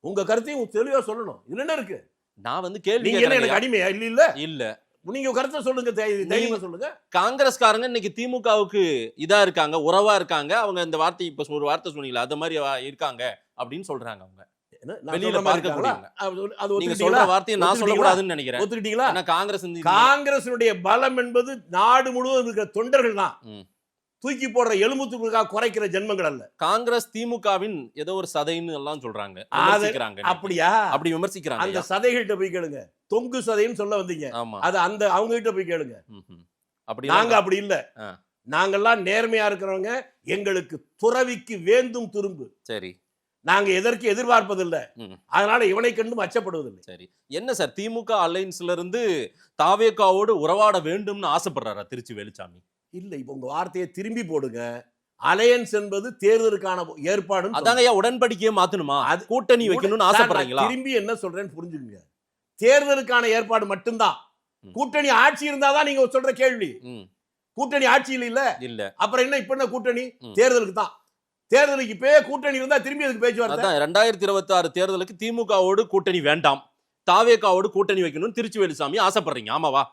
உங்க கருத்தையும் தெளிவா சொல்லணும். இல்லன்னா இருக்கு. நான் வந்து கேள்வி எனக்கு அடிமையா? இல்ல இல்ல இல்ல, நீங்க கருத்தை சொல்லுங்க, தைரியமா சொல்லுங்க. காங்கிரஸ்காரங்க இன்னைக்கு திமுகவுக்கு இதா இருக்காங்க, உறவா இருக்காங்க. அவங்க இந்த வார்த்தை இப்ப ஒரு வார்த்தை சொன்னீங்களா, அது மாதிரி இருக்காங்க அப்படின்னு சொல்றாங்க. அவங்க வெளியில பார்க்க நீங்க சொல்ற வார்த்தையை நான் சொல்லக்கூடாதுன்னு நினைக்கிறேன். ஒத்துக்கிட்டீங்களா? காங்கிரஸுடைய பலம் என்பது நாடு முழுவதும் இருக்கிற தொண்டர்கள் தான். தூக்கி போடுற எலும்புத்துக்காக குறைக்கிற ஜென்மங்கள் அல்ல. காங்கிரஸ் திமுகவின் ஏதோ ஒரு சதைன்னு எல்லாம் சொல்றாங்க. அப்படியா? அப்படி விமர்சிக்கிறாங்க. அந்த சதைகள்கிட்ட போய் கேளுங்க. தொங்கு சதைன்னு சொல்ல வந்தீங்க. அது அந்த அவங்க கிட்ட போய் கேளுங்க. அப்படி நாங்க அப்படி இல்ல. நாங்கெல்லாம் நேர்மையா இருக்கிறவங்க. எங்களுக்கு துறவிக்கு வேந்தும் துரும்பு. சரி, நாங்க எதற்கு எதிர்பார்ப்பதில்லை. அதனால இவனை கண்டும் அச்சப்படுவதில்லை. சரி, என்ன சார் திமுக அலைன்ஸ்ல இருந்து தாவேகாவோடு உறவாட வேண்டும்னு ஆசைப்படுறாரா திருச்சி வேலுச்சாமி? இல்ல, இப்ப உங்க வார்த்தையை திரும்பி போடுங்க. அலையன்ஸ் என்பது தேர்தலுக்கான ஏற்பாடு. அதாங்க உடன்படிக்கையை மாத்தணுமா? அது கூட்டணி வைக்கணும்னு ஆசைப்படுறீங்களா? திரும்பி என்ன சொல்றேன்னு புரிஞ்சுக்குங்க. தேர்தலுக்கான ஏற்பாடு மட்டும்தான். கூட்டணி ஆட்சி இருந்தாதான் நீங்க சொல்ற கேள்வி. கூட்டணி ஆட்சியில் இல்ல, அப்புறம் என்ன இப்ப என்ன கூட்டணி? தேர்தலுக்கு தான். தேர்தலுக்கு இப்பவே கூட்டணி இருந்தா திரும்பி அதுக்கு பேச்சுவார்த்தை. 2026 தேர்தலுக்கு திமுகவோடு கூட்டணி வேண்டாம், தாவேகாவோடு கூட்டணி வைக்கணும்னு திருச்சி வேலுசாமி ஆசைப்படுறீங்க, ஆமாவா?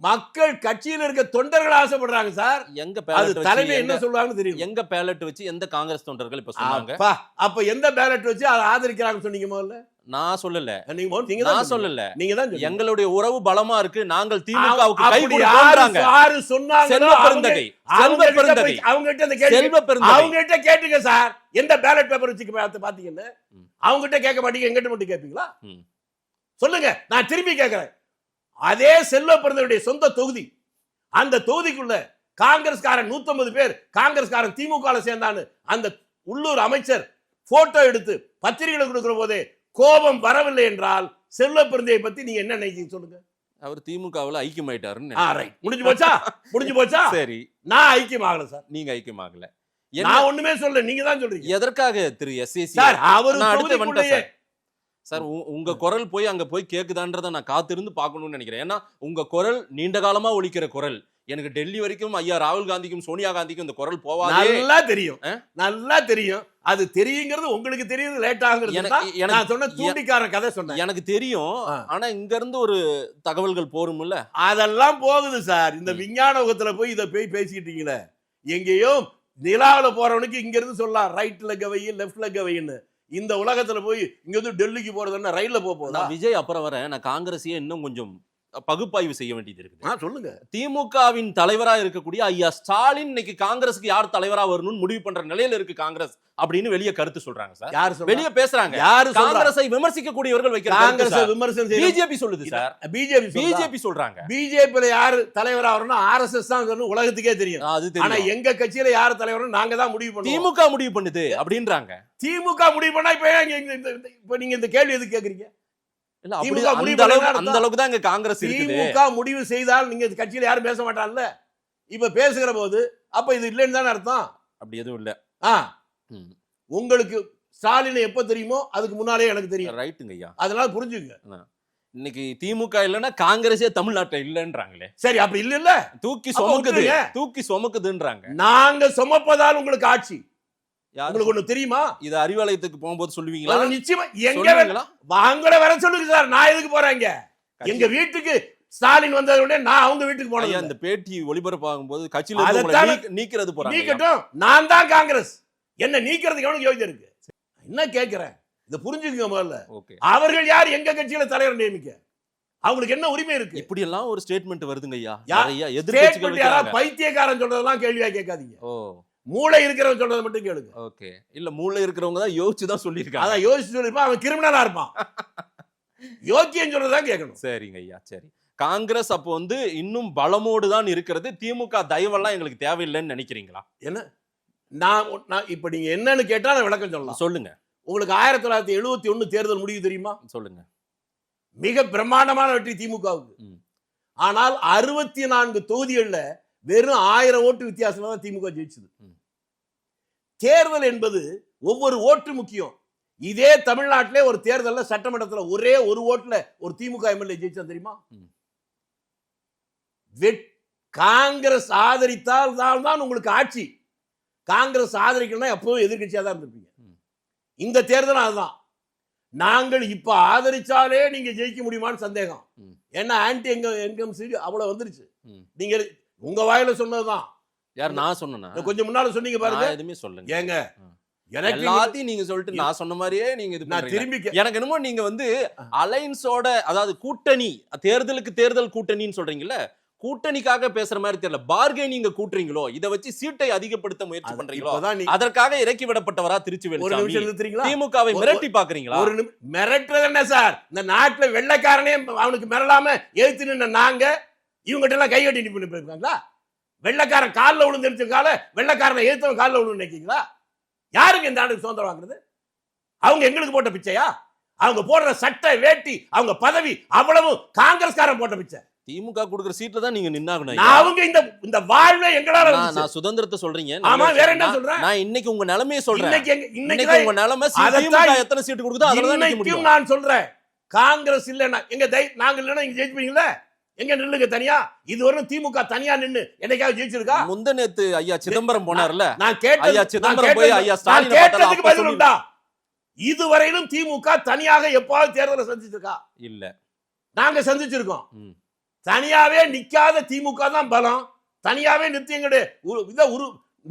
மக்கள் கட்சியில் இருக்க தொண்டர்கள் ஆசைப்படுறாங்க சார். எங்க தலைமை என்ன சொல்றாங்கன்னு தெரியும். எங்க பேலட் வச்சு எந்த காங்கிரஸ் தொண்டர்கள் இப்ப சொன்னாங்க? அப்ப எந்த பேலட் வச்சு அதை ஆதரிக்கிறாங்க சொன்னீங்க முதல்ல? நான் சொல்லல. நான் சொல்லல. நீங்க தான் எங்களுடைய உறவு பலமா இருக்கு, நாங்கள் திமுகவுக்கு கை கொடுக்கறாங்க. யாரு சொன்னாங்க? செல்வ பெருந்தகை. அவங்க கிட்ட கேட்டுங்க சார். எந்த பேலட் பேப்பர் வச்சு பாத்தீங்கன்னு அவங்க கிட்ட கேட்க மாட்டீங்க, எங்கிட்ட மட்டும் கேட்பீங்களா? ம். சொல்லுங்க. நான் திரும்பி கேட்கிறேன். அதே செல்வ பிறந்தவருடைய சொந்த தொகுதி, அந்த தொகுதிக்குள்ள காங்கிரஸ்காரன் 150 பேர் காங்கிரஸ்காரன் திமுக சேர்ந்தான்னு அந்த உள்ளூர் அமைச்சர் போட்டோ எடுத்து பத்திரிகைகளுக்கு கொடுக்கிற போதே கோபம் வரவில்லை என்றால் செல்வ பிறந்தையை பத்தி நீங்க என்ன நினைக்கிறீங்க சொல்லுங்க. அவர் திமுகவில் ஐக்கியமாயிட்டாருன்னு ரைட், முடிஞ்சு போச்சா? முடிஞ்சு போச்சா? சரி, நான் ஐக்கியம் ஆகல சார். நீங்க ஐக்கியமாகல. நான் ஒண்ணுமே சொல்ல, நீங்க தான் சொல்றீங்க. எதற்காக திரு SAC சார் அவர் நான் அடுத்து தொகுதிக்குள்ளேயே வந்துட்டேன் சார். உங்க குரல் போய் அங்க போய் கேக்குதான்றதை நான் காத்திருந்து பார்க்கணும்னு நினைக்கிறேன். ஏன்னா உங்க குரல் நீண்ட காலமா ஒலிக்கிற குரல். எனக்கு டெல்லி வரைக்கும் ஐயா ராகுல் காந்திக்கும் சோனியா காந்திக்கும் இந்த குரல் போவாது. நல்லா தெரியும், நல்லா தெரியும். அது தெரியுங்கிறது உங்களுக்கு தெரியுது, லேட் ஆகுறது. நான் சொன்ன தூண்டிக்கார கதை சொன்னேன். எனக்கு தெரியும். ஆனா இங்க இருந்து ஒரு தகவல்கள் போரும்ல, அதெல்லாம் போகுது சார். இந்த விஞ்ஞான உலகத்துல போய் இதை போய் பேசிக்கிட்டீங்களே. எங்கேயோ நிலாவில போறவனுக்கு இங்க இருந்து சொல்லலாம் ரைட்ல கவை லெஃப்ட்ல கவைன்னு. இந்த உலகத்துல போய் இங்க இருந்து டெல்லிக்கு போறதுன்னா ரயில்ல போகுதா? விஜய் அப்புறம் வர நான் காங்கிரஸையே இன்னும் கொஞ்சம் பகுப்பாய்வு செய்ய வேண்டியது இருக்குது. சொல்லுங்க. திமுகவின் தலைவரா இருக்கக்கூடிய ஐயா ஸ்டாலின் இன்னைக்கு காங்கிரஸுக்கு யார் தலைவரா வரணும்னு முடிவு பண்ற நிலையில இருக்கு காங்கிரஸ் அப்படின்னு வெளியே கருத்து சொல்றாங்க சார். யார் வெளியே பேசுறாங்க? யாரு காங்கிரஸை விமர்சிக்க கூடியவர்கள் வைக்கிறாங்க. காங்கிரஸை விமர்சனம் செய்ய பிஜேபி சொல்லுது சார். பிஜேபி சொல்றாங்க. பிஜேபில யாரு தலைவரா வரணும் RSS தான் சொல்லணும், உலகத்துக்கே தெரியும். அது தெரியும். ஆனா எங்க கட்சியில யார் தலைவரும் நாங்க தான் முடிவு பண்ணுவோம். திமுக முடிவு பண்ணுது அப்படின்றாங்க. திமுக முடிவு பண்ணா இப்ப நீங்க இந்த கேள்வி எதுக்கு கேக்குறீங்க? இல்ல அப்படி அந்த அளவுக்கு தான் இங்க காங்கிரஸ் இருக்குது. திமுக முடிவு செய்தால் நீங்க கட்சியில யாரும் பேச மாட்டாங்கல்ல. இப்ப பேசுகிற போது அப்ப இது இல்லைன்னு தானே அர்த்தம். அப்படி எதுவும் இல்ல. உங்களுக்கு ஸ்டாலின் எப்ப தெரியுமோ அதுக்கு முன்னாலே எனக்கு தெரியும். ரைட்டுங்க ஐயா. அதனால புரிஞ்சுங்க. இன்னைக்கு திமுக இல்லன்னா காங்கிரஸே தமிழ்நாட்டுல இல்லன்றாங்களே. சரி, அப்படி இல்ல தூக்கி சுமக்குதுன்றாங்க. நாங்க சுமப்பதால் உங்களுக்கு ஆட்சி. உங்களுக்கு ஒண்ணு தெரியுமா? இது அறிவாலயத்துக்கு போகும்போது சொல்லுவீங்களா? நிச்சயமா. எங்க வாங்கட வர சொல்லுங்க சார். நான் எதுக்கு போறேங்க? எங்க வீட்டுக்கு ஸ்டாலின் வந்தத உடனே நான் அவங்க வீட்டுக்கு போனேன். இந்த பேட்டி ஒளிபரப்பாகும் போது கட்சியில நீக்கிறது போறாங்க. நீக்கட்டும். நான் தான் காங்கிரஸ். என்ன நீக்கிறதுக்கு எவனுக்கு யோகிதை இருக்கு? என்ன கேக்குறேன், இத புரிஞ்சுக்கங்க முதல்ல. அவர்கள் யார் எங்க கட்சியில தலைவர் நியமிக்க? அவங்களுக்கு என்ன உரிமை இருக்கு? இப்படி எல்லாம் ஒரு ஸ்டேட்மெண்ட் வருதுங்க ஐயா. எதிர்க்கட்சிகள் பைத்தியக்காரன் சொல்றதெல்லாம் கேள்வியா கேட்காதீங்க. மூளை இருக்கிறவங்க சொல்றதை மட்டும் கேளுங்க. ஓகே. இல்ல மூளை இருக்கிறவங்க தான் யோசிச்சு தான் சொல்லிருக்காங்க. அதான் யோசிச்சு சொல்லிருப்பான். அவன் கிரிமினலா இருப்பான். யோக்கியம் சொல்றதான் கேட்கணும். சரிங்க ஐயா. சரி, காங்கிரஸ் அப்போ இன்னும் பலமோடு தான் இருக்கிறது. திமுக தயவெல்லாம் எங்களுக்கு தேவையில்லைன்னு நினைக்கிறீங்களா? என்ன நான் இப்ப நீங்க என்னன்னு கேட்டா நான் விளக்கம் சொல்லலாம். சொல்லுங்க. உங்களுக்கு 1971 தேர்தல் முடிவு தெரியுமா? சொல்லுங்க. மிக பிரம்மாண்டமான வெற்றி திமுகவுக்கு. ஆனால் 64 தொகுதிகள்ல வெறும் 1000 ஓட்டு வித்தியாசம் தான் திமுக ஜெயிச்சது. தேர்தல் என்பது ஒவ்வொரு ஓட்டு முக்கியம். இதே தமிழ்நாட்டிலே ஒரு தேர்தல்ல சட்டமன்றத்தில் ஒரே ஒரு ஓட்டுல ஒரு திமுக எம்எல்ஏ ஜெயிச்சா தெரியுமா? காங்கிரஸ் ஆதரித்தால் தான் உங்களுக்கு ஆட்சி. காங்கிரஸ் ஆதரிக்கணும்னா எப்பவும் எதிர்கட்சியா தான் இருந்திருப்பீங்க. இந்த தேர்தல் அதுதான். நாங்கள் இப்ப ஆதரிச்சாலே நீங்க ஜெயிக்க முடியுமான்னு சந்தேகம். ஏன்னா ஆன்டி இன்கம் அவ்வளவு வந்துருச்சு. நீங்க உங்க வாயில சொன்னதுதான். யார் நான் சொன்னேனா? கொஞ்சம் முன்னால சொன்னீங்க பாருங்க. எதுவுமே சொல்லுங்க. ஏங்க எனக்கு எல்லாத்தையும் நீங்க சொல்லிட்டு நான் சொன்ன மாதிரியே நீங்க இது நான் திரும்பி எனக்கு என்னமோ நீங்க அலைன்ஸோட, அதாவது கூட்டணி, தேர்தலுக்கு தேர்தல் கூட்டணின்னு சொல்றீங்கல்ல, கூட்டணிக்காக பேசுற மாதிரி தெரியல. பார்கெனிங் கூட்டுறீங்களோ, இதை வச்சு சீட்டை அதிகப்படுத்த முயற்சி பண்றீங்களோ, அதற்காக இறக்கி விடப்பட்டவரா திருச்சி திமுகவை மிரட்டி பாக்குறீங்களா? ஒரு மிரட்டுறது என்ன சார்? இந்த நாட்டுல வெள்ளைக்காரனே அவனுக்கு மிரளாம எழுத்து நின்ன நாங்க இவங்கிட்ட எல்லாம் கை கட்டி நிற்பாங்களா? வெள்ளைக்காரன் காலில் விழுந்துருச்சுக்கால வெள்ளைக்காரனை எழுத்தவன் காலில் விழுந்து நினைக்கிறீங்களா? யாருங்க இந்த நாட்டுக்கு சுதந்திரம் வாங்குறது? அவங்க எங்களுக்கு போட்ட பிச்சையா? அவங்க போடுற சட்டை வேட்டி அவங்க பதவி அவ்வளவு காங்கிரஸ்காரன் போட்ட பிச்சை. திமுக கொடுக்கிற சீட்ல தான் நீங்க நின்னாகணும். அவங்க இந்த வாழ்வே எங்களால. நான் சுதந்திரத்தை சொல்றீங்க. ஆமா, வேற என்ன சொல்றேன்? நான் இன்னைக்கு உங்க நிலைமையை சொல்றேன். இன்னைக்கு உங்க நிலைமை திமுக எத்தனை சீட் கொடுக்குதோ அதனால தான் நிக்க முடியும். நான் சொல்றேன், காங்கிரஸ் இல்லன்னா எங்க நாங்க இல்லன்னா இங்க ஜெயிப்பீங்களா? எங்க நில்லுங்க தனியா. இதுவரைக்கும் திமுக தனியா நின்னு என்னைக்காவது ஜெயிச்சிருக்கா? முந்தநேத்து ஐயா சிதம்பரம் போனார்ல, நான் கேட்டேன். ஐயா சிதம்பரம் போய் ஐயா ஸ்டாலின் கேட்டதுக்கு பதில் உண்டா? இதுவரையிலும் திமுக தனியாக எப்பாவது தேர்தலை சந்திச்சிருக்கா? இல்ல. நாங்க சந்திச்சிருக்கோம். தனியாவே நிக்காத திமுக தான் பலம். தனியாவே நிறுத்தி எங்களுடைய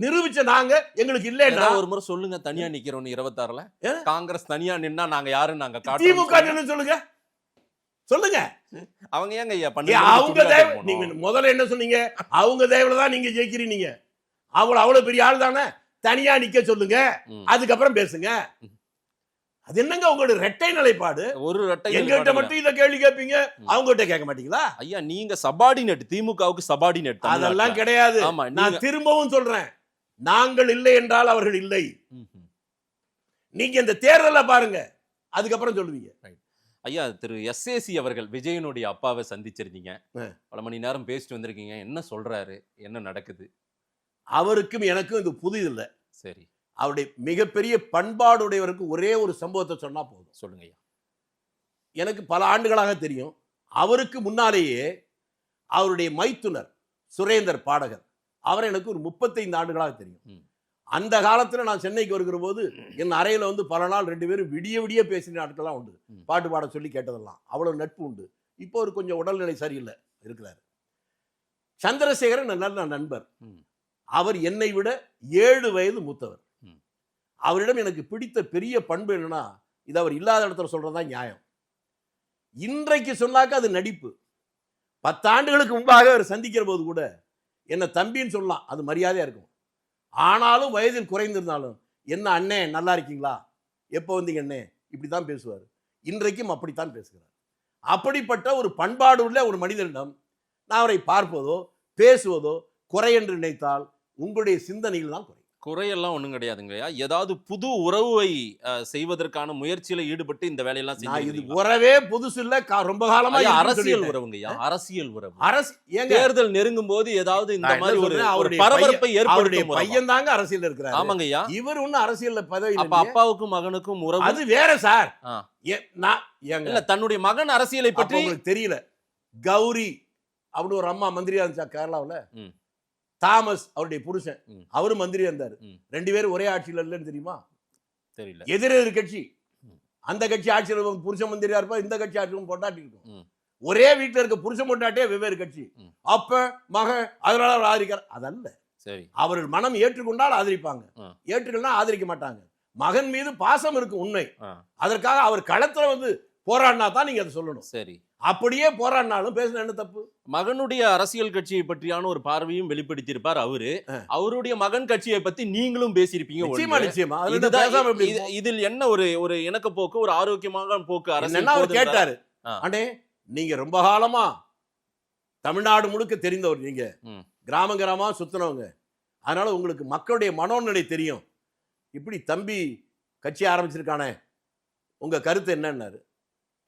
நிரூபிச்ச நாங்க எங்களுக்கு இல்லைன்னா ஒரு முறை சொல்லுங்க. தனியா நிக்கிறோம் 26ல காங்கிரஸ் தனியா நின்னா நாங்க யாருன்னு நாங்க திமுக நின்னு சொல்லுங்க. சொல்லுங்க. அவங்க ஏங்க ஐயா பண்ணி அவங்க தயவு. நீங்க முதல்ல என்ன சொன்னீங்க? அவங்க தயவுல தான் நீங்க ஜெயிக்கிறீங்க. அவ்வளவு பெரிய ஆள் தானே. தனியா நிக்க சொல்லுங்க, அதுக்கப்புறம் பேசுங்க. அது என்னங்க உங்களுடைய இரட்டை நிலைப்பாடு? ஒரு ரெட்டை எங்ககிட்ட நிலைப்பாடு இல்ல. மட்டும் இத கேள்வி கேட்பீங்க, அவங்க கிட்ட கேட்க மாட்டீங்களா? ஐயா நீங்க சபார்டினேட், திமுகவுக்கு சபார்டினேட். அதெல்லாம் கிடையாது. ஆமா, நான் திரும்பவும் சொல்றேன், நாங்கள் இல்லை என்றால் அவர்கள் இல்லை. நீங்க இந்த தேர்தலை பாருங்க, அதுக்கப்புறம் சொல்லுவீங்க. ஐயா திரு எஸ்ஏசி அவர்கள் விஜயனுடைய அப்பாவை சந்திச்சிருந்தீங்க, பல மணி நேரம் பேசிட்டு வந்திருக்கீங்க. என்ன சொல்றாரு, என்ன நடக்குது? அவருக்கும் எனக்கும் இது புது இல்ல. சரி, அவருடைய மிகப்பெரிய பண்பாடுடையவருக்கு ஒரே ஒரு சம்பவத்தை சொன்னா போதும். சொல்லுங்க ஐயா. எனக்கு பல ஆண்டுகளாக தெரியும். அவருக்கு முன்னாலேயே அவருடைய மைத்துனர் சுரேந்தர் பாடகர், அவர் எனக்கு ஒரு 35 ஆண்டுகளாக தெரியும். அந்த காலத்துல நான் சென்னைக்கு வருகிற போது என் அறையில வந்து பல நாள் 2 பேரும் விடிய விடிய பேசின நாட்கள்லாம் உண்டு. பாட்டு பாட சொல்லி கேட்டதெல்லாம் அவ்வளவு நட்பு உண்டு. இப்போ ஒரு கொஞ்சம் உடல்நிலை சரியில்லை இருக்கிறார். சந்திரசேகரன் நல்ல நண்பர். அவர் என்னை விட 7 வயது மூத்தவர். அவரிடம் எனக்கு பிடித்த பெரிய பண்பு என்னன்னா, இது அவர் இல்லாத இடத்துல சொல்றதுதான் நியாயம். இன்றைக்கு சொன்னாக்க அது நடிப்பு. 10 ஆண்டுகளுக்கு முன்பாக அவர் சந்திக்கிற போது கூட என்ன தம்பின்னு சொல்லலாம், அது மரியாதையா இருக்கும். ஆனாலும் வயதில் குறைந்திருந்தாலும் என்ன அண்ணே நல்லா இருக்கீங்களா, எப்போ வந்தீங்க அண்ணே, இப்படித்தான் பேசுவார். இன்றைக்கும் அப்படித்தான் பேசுகிறார். அப்படிப்பட்ட ஒரு பண்பாடு உள்ள ஒரு மனிதனிடம் நான் அவரை பார்ப்பதோ பேசுவதோ குறை என்று நினைத்தால் உங்களுடைய சிந்தனையில் தான் குறை. குறையெல்லாம் ஒண்ணும் கிடையாதுங்கய்யா. ஏதாவது புது உறவை செய்வதற்கான முயற்சியில ஈடுபட்டு இந்த வேலையெல்லாம் இது செஞ்சு உறவே புதுசு இல்ல, ரொம்ப காலமா அரசியல் உறவுங்கய்யா. அரசியல் உறவு. ஏங்க தேர்தல் நெருங்கும் போது ஏதாவது இந்த மாதிரி ஒரு பரபரப்பை ஏற்படுத்தும். பையன் தாங்க அரசியல் இருக்கிறார். ஆமாங்கய்யா. இவர் ஒன்னும் அரசியல்ல பதவி அப்ப அப்பாவுக்கும் மகனுக்கும் உறவு அது வேற சார். இல்ல, தன்னுடைய மகன் அரசியலை பற்றி உங்களுக்கு தெரியல. கௌரி அப்படி ஒரு அம்மா மந்திரியா இருந்துச்சா கேரளாவுல. தாமஸ் அவருடைய புருஷன், அவரு மந்திரியா இருந்தாரு. 2 பேரும் ஒரே ஆட்சியில் இல்லைன்னு தெரியுமா? தெரியல. எதிரெதிர் கட்சி. அந்த கட்சி ஆட்சியில் புருஷன் மந்திரியா இருப்பா, இந்த கட்சி ஆட்சியும் பொண்டாட்டி இருக்கும். ஒரே வீட்டுல இருக்க புருஷன் பொண்டாட்டியே வெவ்வேறு கட்சி. அப்ப மகன் அதனால அவர் ஆதரிக்கிறார், அதல்ல. சரி, அவர்கள் மனம் ஏற்றுக்கொண்டால் ஆதரிப்பாங்க, ஏற்றுக்கொள்ளா ஆதரிக்க மாட்டாங்க. மகன் மீது பாசம் இருக்கு, உண்மை. அதற்காக அவர் களத்துல வந்து போராடினா தான் நீங்க அதை சொல்லணும். சரி, அப்படியே போராடினாலும் பேசின என்ன தப்பு? மகனுடைய அரசியல் கட்சியை பற்றியான ஒரு பார்வையும் வெளிப்படுத்தியிருப்பார் அவரு. அவருடைய மகன் கட்சியை பத்தி நீங்களும் பேசியிருப்பீங்க. இதில் என்ன ஒரு இணக்க போக்கு, ஒரு ஆரோக்கியமான போக்கு அரசியல் அவர் கேட்டாரு. அண்ணே, நீங்க ரொம்ப காலமா தமிழ்நாடு முழுக்க தெரிந்தவர், நீங்க கிராம கிராமமா சுத்தினவங்க, அதனால உங்களுக்கு மக்களுடைய மனோநிலை தெரியும். இப்படி தம்பி கட்சி ஆரம்பிச்சிருக்கானே, உங்க கருத்து என்னன்னாரு.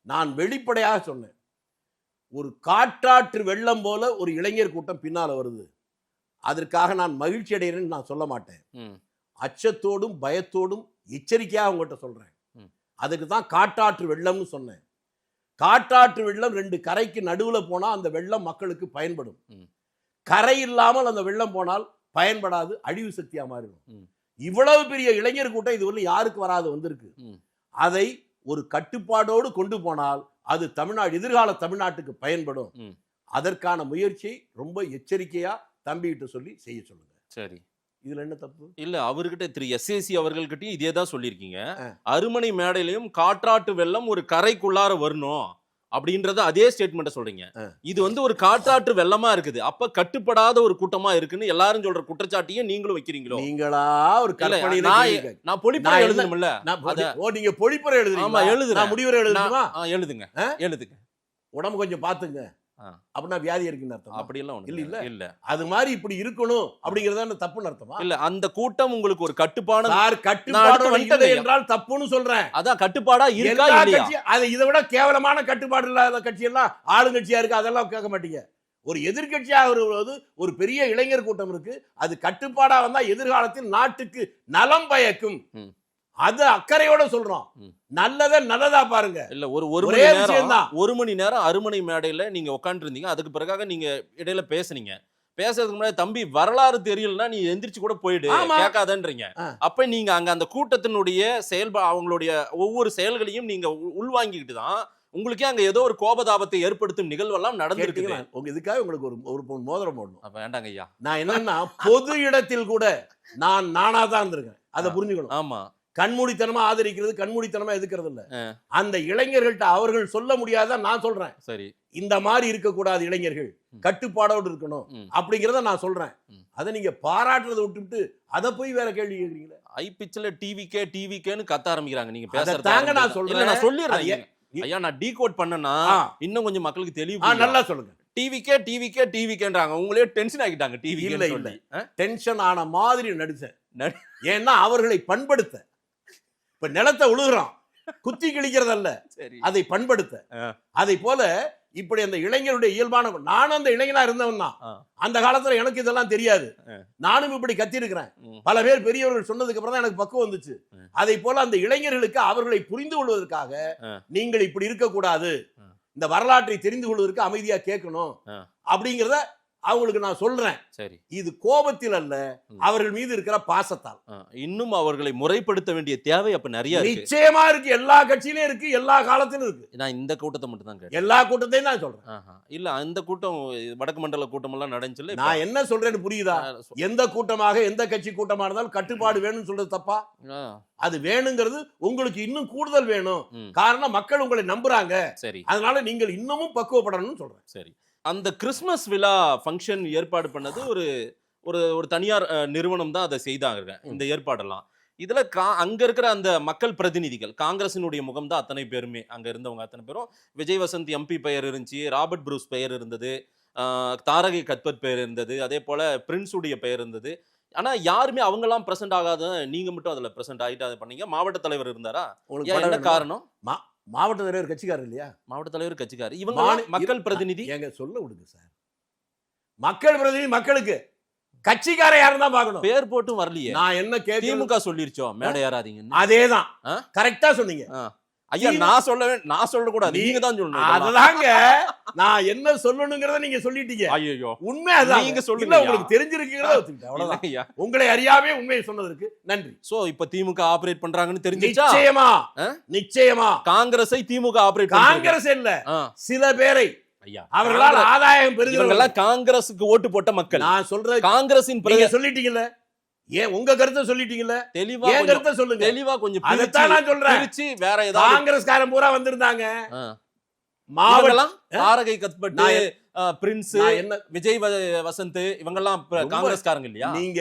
நான் வெளிப்படையாக சொன்னேன், ஒரு காட்டாற்று வெள்ளம் போல ஒரு இளைஞர் கூட்டம் பின்னால வருது, அதற்காக நான் மகிழ்ச்சி அடைகிறேன்னு நான் சொல்ல மாட்டேன். அச்சத்தோடும் பயத்தோடும் எச்சரிக்கையாக உங்கள்கிட்ட சொல்றேன். அதுக்கு தான் காட்டாற்று வெள்ளம்னு சொன்னேன். காட்டாற்று வெள்ளம் 2 கரைக்கு நடுவுல போனா அந்த வெள்ளம் மக்களுக்கு பயன்படும். கரை இல்லாமல் அந்த வெள்ளம் போனால் பயன்படாது, அழிவு சக்தியா மாறிடும். இவ்வளவு பெரிய இளைஞர் கூட்டம் இதுவரை யாருக்கு வராது வந்திருக்கு. அதை ஒரு கட்டுப்பாடோடு கொண்டு போனால் அது தமிழ்நாடு, எதிர்கால தமிழ்நாட்டுக்கு பயன்படும். அதற்கான முயற்சி ரொம்ப எச்சரிக்கையா தம்பிகிட்ட சொல்லி செய்ய சொல்லுங்க. சரி, இதுல என்ன தப்பு இல்ல? அவர்கிட்ட திரு எஸ்ஏசி அவர்கள்கிட்டயும் இதே தான் சொல்லியிருக்கீங்க. அருமனை மேடையிலையும் காற்றாற்று வெள்ளம் ஒரு கரைக்குள்ளார வரணும் அப்படின்றத அதே ஸ்டேட்மெண்ட் சொல்றீங்க. இது வந்து ஒரு காற்றாற்று வெள்ளமா இருக்குது, அப்ப கட்டுப்படாத ஒரு கூட்டமா இருக்குன்னு எல்லாரும் சொல்ற குற்றச்சாட்டியும் நீங்களும் வைக்கிறீங்களோ? நீங்களா ஒரு கற்பனை? நான் பொழிப்புரை எழுதணும்ல. நீங்க பொழிப்புரை எழுதுறீங்க? ஆமா எழுதுறேன். முடிவுரை எழுதுமா? எழுதுங்க, எழுதுங்க. உடம்பு கொஞ்சம் பாத்துங்க, அப்படின்னா வியாதி இருக்குன்னு அர்த்தம். அப்படி எல்லாம் இல்ல இல்ல இல்ல, அது மாதிரி இப்படி இருக்கணும் அப்படிங்கறத தப்புன்னு அர்த்தமா? இல்ல, அந்த கூட்டம் உங்களுக்கு ஒரு கட்டுப்பாடு என்றால் தப்புன்னு சொல்றேன். அதான் கட்டுப்பாடா இருக்கா இல்லையா? அது இதை விட கேவலமான கட்டுப்பாடு இல்லாத கட்சி எல்லாம் ஆளுங்கட்சியா இருக்கு, அதெல்லாம் கேட்க மாட்டீங்க. ஒரு எதிர்கட்சியாக வருவது ஒரு பெரிய இளைஞர் கூட்டம் இருக்கு, அது கட்டுப்பாடா வந்தா எதிர்காலத்தில் நாட்டுக்கு நலம் பயக்கும். அது அக்கறையோட சொல்றோம். நல்லதா பாருங்க. இல்ல, ஒரு மணி நேரம் அருமனை மேடையில நீங்க உட்கார்ந்து இருந்தீங்க. அதுக்கு பிறகாக நீங்க இடையில பேசுனீங்க. பேசுறதுக்கு முன்னாடி தம்பி வரலாறு தெரியலன்னா நீ எந்திரிச்சு கூட போயிடு, கேட்காதன்றீங்க. அப்ப நீங்க அங்க அந்த கூட்டத்தினுடைய அவங்களுடைய ஒவ்வொரு செயல்களையும் நீங்க உள்வாங்கிக்கிட்டு தான் உங்களுக்கே அங்க ஏதோ ஒரு கோபதாபத்தை ஏற்படுத்தும் நிகழ்வெல்லாம் நடந்திருக்கு. உங்க இதுக்காக உங்களுக்கு ஒரு மோதிரம் போடணும். வேண்டாங்க ஐயா. நான் என்னன்னா பொது இடத்தில் கூட நானா தான் இருந்திருக்கேன், அதை புரிஞ்சுக்கணும். ஆமா, கண்மூடித்தனமா ஆதரிக்கிறது, கண்மூடித்தனமா எதுக்கிறது இல்ல. அந்த இளைஞர்கள்ட்ட அவர்கள் சொல்ல முடியாத நான் சொல்றேன். சரி, இந்த மாதிரி இருக்கக்கூடாது, இளைஞர்கள் கட்டுப்பாடோடு இருக்கணும் அப்படிங்கறத நான் சொல்றேன். அதை நீங்க பாராட்டுறதை விட்டுவிட்டு அதை போய் வேற கேள்வி கேக்குறீங்களே. ஐ பிச்சில் டிவிக்கேன்னு கத்த ஆரம்பிக்கிறாங்க. நீங்க பேசுறதாங்க நான் சொல்றேன். நான் சொல்லிடுறேன் ஐயா, நான் டீகோட் பண்ணனா இன்னும் கொஞ்சம் மக்களுக்கு தெளிவு. நல்லா சொல்லுங்க. டிவிக்கேன்றாங்க. உங்களே டென்ஷன் ஆகிட்டாங்க. டிவி இல்ல டென்ஷன் ஆன மாதிரி நடிச்சேன். ஏன்னா அவர்களை பண்படுத்த. இப்ப நிலத்தை உழுகுறான், குத்தி கிழிக்கிறதல்ல, அதை பண்படுத்த. அதை போல இப்படி அந்த இளைஞருடைய இயல்பான, நானும் அந்த இளைஞனா இருந்தவன் தான். அந்த காலத்துல எனக்கு இதெல்லாம் தெரியாது. நானும் இப்படி கத்தி இருக்கிறேன். பல பேர் பெரியவர்கள் சொன்னதுக்கு அப்புறம் தான் எனக்கு பக்குவம் வந்துச்சு. அதை போல அந்த இளைஞர்களுக்கு அவர்களை புரிந்து கொள்வதற்காக நீங்கள் இப்படி இருக்கக்கூடாது, இந்த வரலாற்றை தெரிந்து கொள்வதற்கு அமைதியா கேட்கணும் அப்படிங்கிறத அவங்களுக்கு நான் சொல்றேன். சரி, இது கோபத்தில் அல்ல, அவர்கள் மீது இருக்கிற பாசத்தால். இன்னும் அவர்களை முறைப்படுத்த வேண்டிய தேவை அப்ப நிறைய நிச்சயமா இருக்கு. எல்லா கட்சியிலும் இருக்கு, எல்லா காலத்திலும் இருக்கு. நான் இந்த கூட்டத்தை மட்டும் தான் கேட்டேன். எல்லா கூட்டத்தையும் தான் சொல்றேன். இல்ல அந்த கூட்டம் வடக்கு மண்டல கூட்டம் எல்லாம் நடந்துச்சு. நான் என்ன சொல்றேன்னு புரியுதா? எந்த கூட்டமாக, எந்த கட்சி கூட்டமா இருந்தாலும் கட்டுப்பாடு வேணும்னு சொல்றது தப்பா? அது வேணுங்கிறது உங்களுக்கு இன்னும் கூடுதல் வேணும். காரணம் மக்கள் உங்களை நம்புறாங்க. சரி, அதனால நீங்கள் இன்னமும் பக்குவப்படணும்னு சொல்றேன். சரி, அந்த கிறிஸ்மஸ் விழா ஃபங்க்ஷன் ஏற்பாடு பண்ணது ஒரு ஒரு தனியார் நிறுவனம் தான் அதை செய்தாங்க. இந்த ஏற்பாடெல்லாம் இதுல அங்க இருக்கிற அந்த மக்கள் பிரதிநிதிகள், காங்கிரசினுடைய முகம் தான் அத்தனை பேருமே. அங்க இருந்தவங்க அத்தனை பேரும், விஜய் வசந்த் எம்பி பெயர் இருந்துச்சு, ராபர்ட் ப்ரூஸ் பெயர் இருந்தது, தாரகை கத்பத் பெயர் இருந்தது, அதே போல பிரின்ஸ் உடைய பெயர் இருந்தது. ஆனா யாருமே அவங்கெல்லாம் பிரசன்ட் ஆகாத, நீங்க மட்டும் அதுல பிரசன்ட் ஆயிட்டு அதை பண்ணீங்க. மாவட்ட தலைவர் இருந்தாரா? என்ன காரணம்? மாவட்ட தலைவர் கட்சிக்காரர் இல்லையா? மாவட்ட தலைவர் கட்சிக்காரர். இவங்க மக்கள் பிரதிநிதி. எங்க சொல்ல விடுங்க சார். மக்கள் பிரதிநிதி மக்களுக்கு, கட்சிக்கார யாரும் தான் பார்க்கணும். பேர் போட்டும் வரலையே. நான் என்ன கேட்க, திமுக சொல்லிருச்சோம் மேடை ஏறாதீங்க. அதேதான் கரெக்டா சொன்னீங்க ஐயா. நான் சொல்ல கூடாது, நீங்க தான் சொல்லணும். அதுதாங்க நான் என்ன சொல்லணுங்கிறத நீங்க சொல்லிட்டீங்க. ஐயோ, உண்மை அதான். நீங்க சொல்லுங்க, உங்களுக்கு தெரிஞ்சிருக்கீங்களா? அவ்வளவுதான். உங்களை அறியாமே உண்மையை சொன்னதற்கு நன்றி. சோ இப்ப திமுக ஆபரேட் பண்றாங்கன்னு தெரிஞ்சிச்சா? நிச்சயமா காங்கிரஸை திமுக ஆபரேட், காங்கிரஸ் இல்ல சில பேரை அவர்களால் ஆதாயம் பெறுகிறவங்க காங்கிரஸுக்கு ஓட்டு போட்ட மக்கள். நான் சொல்றது காங்கிரசின் சொல்லிட்டீங்கல்ல, ஏன் உங்க கருத்தை சொல்லிட்டீங்கல்ல, தெளிவா ஏன் கருத்தை சொல்லுங்க. தெளிவா கொஞ்சம் அதைத்தான் நான் சொல்றேன். வேற ஏதாவது காங்கிரஸ்காரன் பூரா வந்திருந்தாங்க. மாவட்டம் தாரகை கத்பட், பிரின்ஸ், விஜய் வசந்த், இவங்க எல்லாம் காங்கிரஸ்காரங்க இல்லையா? நீங்க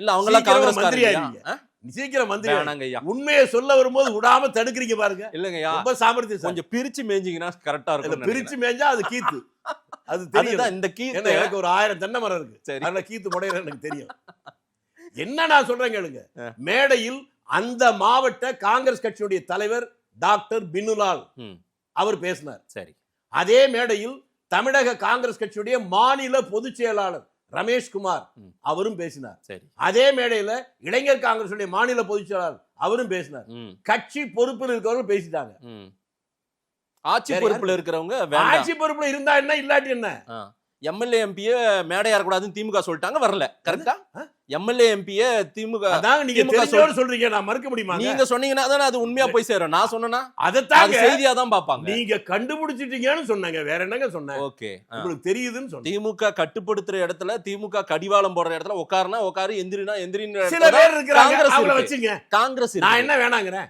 இல்ல அவங்க எல்லாம் காங்கிரஸ்காரங்க. சீக்கிரம் மந்திரி உண்மையை சொல்ல வரும்போது விடாம தடுக்கிறீங்க பாருங்க. இல்லங்கய்யா, ரொம்ப சாமர்த்தியம். கொஞ்சம் பிரிச்சு மேய்ஞ்சிங்கன்னா கரெக்டா இருக்கும். பிரிச்சு மேய்ஞ்சா அது கீத்து. அது தெரியும். இந்த கீத்து எனக்கு ஒரு 1000 தென்னை மரம் இருக்கு. அதனால கீத்து முடையிற எனக்கு தெரியும். என்ன நான் சொல்றேன் கேளுங்க. மேடையில் அந்த மாவட்ட காங்கிரஸ் கட்சியுடைய தலைவர் டாக்டர் பினுலால் அவர் பேசினார். சரி, அதே மேடையில் தமிழக காங்கிரஸ் கட்சியுடைய மாநில பொதுச் செயலாளர் ரமேஷ்குமார் அவரும் பேசினார். சரி, அதே மேடையில இளைஞர் காங்கிரஸ் மாநில பொதுச் செயலாளர் அவரும் பேசினார். கட்சி பொறுப்பில் இருக்கிறவங்க பேசிட்டாங்க. ஆட்சி பொறுப்புல இருக்கிறவங்க, ஆட்சி பொறுப்புல இருந்தா என்ன, இல்லாட்டி என்ன? எம்எல்ஏ எம்பிய மேடை ஏறக்கூடாதுன்னு திமுக சொல்லிட்டாங்க, வரல. கரெக்டா? எம்எல்ஏ எம்பிய திமுக சொல்றீங்க, நான் மறுக்க முடியுமா? நீங்க சொன்னீங்கன்னா தானே அது உண்மையா போய் சேரும். நான் சொன்னா அதைத்தான் செய்தியா தான் பாப்பாங்க. நீங்க கண்டுபிடிச்சிட்டீங்கன்னு சொன்னாங்க, வேற என்னங்க சொன்னேன்? ஓகே, உங்களுக்கு தெரியுதுன்னு சொன்னேன். திமுக கட்டுப்படுத்துற இடத்துல, திமுக கடிவாளம் போடுற இடத்துல உட்காருனா உட்காரு, எந்திரினா எந்திரின்னு சில பேர் இருக்கிறாங்க. அவங்கள வச்சுங்க. காங்கிரஸ் நான் என்ன வேணாங்கிறேன்?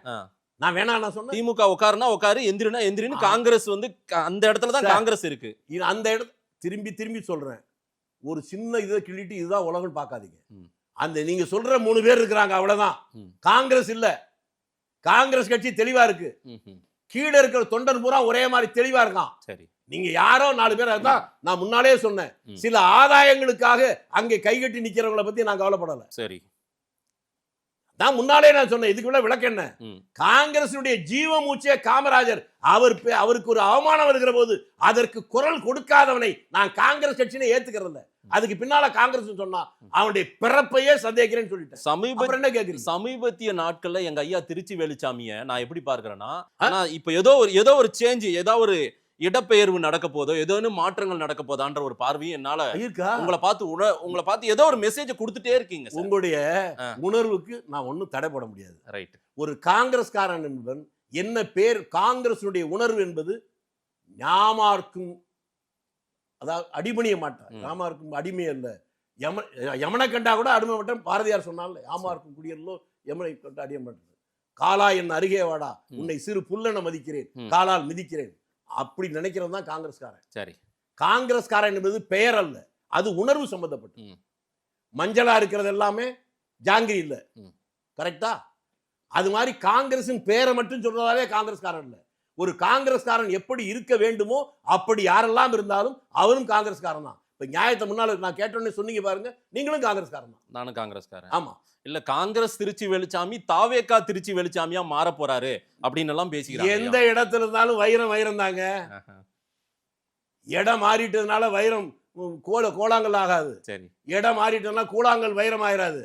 நான் வேணா நான் சொன்னேன். திமுக உட்காருனா உட்காரு, எந்திரினா எந்திரின்னு காங்கிரஸ் வந்து அந்த இடத்துல தான் காங்கிரஸ் இருக்கு. அந்த இடத்துல திரும்பி திரும்பி சொல்றேன், ஒரு சின்ன இதை கிள்ளிட்டு இதுதான் உலகம் பார்க்காதீங்க. அந்த நீங்க சொல்ற 3 பேர் இருக்கிறாங்க, அவ்வளவுதான். காங்கிரஸ் இல்ல. காங்கிரஸ் கட்சி தெளிவா இருக்கு. கீழே இருக்கிற தொண்டன் பூரா ஒரே மாதிரி தெளிவா இருக்கான். சரி, நீங்க யாரோ 4 பேர் தான். நான் முன்னாலே சொன்னேன், சில ஆதாயங்களுக்காக அங்கே கைகட்டி நிக்கிறவங்களை பத்தி நான் கவலைப்படல. சரி, நான் முன்னாலே நான் சொன்னேன். இதுக்கு மேல விளக்கம் என்ன? காங்கிரசுடைய ஜீவ மூச்சே காமராஜர். அவருக்கு ஒரு அவமானம் வருகிற போது அதற்கு குரல் கொடுக்காதவனை நான் காங்கிரஸ் கட்சியை ஏத்துக்கிறது. அதுக்கு பின்னால காங்கிரஸ் சொன்னா அவனுடைய பிறப்பையே சந்தேகிக்கிறேன்னு சொல்லிட்டேன். சமீபத்திய நாட்கள்ல எங்க ஐயா திருச்சி வேலுச்சாமிய நான் எப்படி பார்க்கிறேன்னா, இப்ப ஏதோ ஒரு சேஞ்ச், ஏதோ ஒரு இடப்பெயர்வு நடக்க போதோ, ஏதோ மாற்றங்கள் நடக்க போதான்ற ஒரு பார்வையும் என்னால உங்களை பார்த்து ஏதோ ஒரு மெசேஜ் கொடுத்துட்டே இருக்கீங்க. உங்களுடைய உணர்வுக்கு நான் ஒன்னும் தடை போட முடியாது. ரைட். ஒரு காங்கிரஸ்காரன் என்பவன் என்ன பேர், காங்கிரசுடைய உணர்வு என்பது ஞாமார்க்கும், அதாவது அடிபணிய மாட்டான். ஞாமார்க்கும் அடிமை அல்ல. யமனை கண்டா கூட அடிமை மாட்டான். பாரதியார் சொன்னால யாமார்க்கும் குடியல்லோ யமனை கண்டா அடிய மாட்டான். காலா என் அருகே வாடா, உன்னை சிறு புல்லென மதிக்கிறேன், காலால் மிதிக்கிறேன். அப்படி நினைக்கிறது தான் காங்கிரஸ்காரன். சரி, காங்கிரஸ்காரன் என்பது பெயர் அல்ல, அது உணர்வு சம்பந்தப்பட்டு. மஞ்சளா இருக்கிறது எல்லாமே ஜாங்கிரி இல்ல, கரெக்டா? அது மாதிரி காங்கிரசின் பெயரை மட்டும் சொல்றதாலே காங்கிரஸ்காரன் இல்ல. ஒரு காங்கிரஸ்காரன் எப்படி இருக்க வேண்டுமோ அப்படி யாரெல்லாம் இருந்தாலும் அவரும் காங்கிரஸ்காரன் தான். இப்ப நியாயத்தை முன்னால நான் கேட்டோன்னே சொன்னீங்க பாருங்க, நீங்களும் காங்கிரஸ்காரன் தான். நானும் காங்கிரஸ்காரன். ஆமா, இல்ல காங்கிரஸ் திருச்சி வெளிச்சாமி தாவேக்கா திருச்சி வெளிச்சாமியா மாற போறாரு அப்படின்னு எல்லாம் பேசிக்கிறாங்க. எந்த இடத்துல இருந்தாலும் வைரம் தாங்க. இடம் மாறிட்டதுனால வைரம் கோலாங்கல் ஆகாது. சரி, இடம் மாறிட்டதுனால கூழாங்கல் வைரம் ஆயிராது.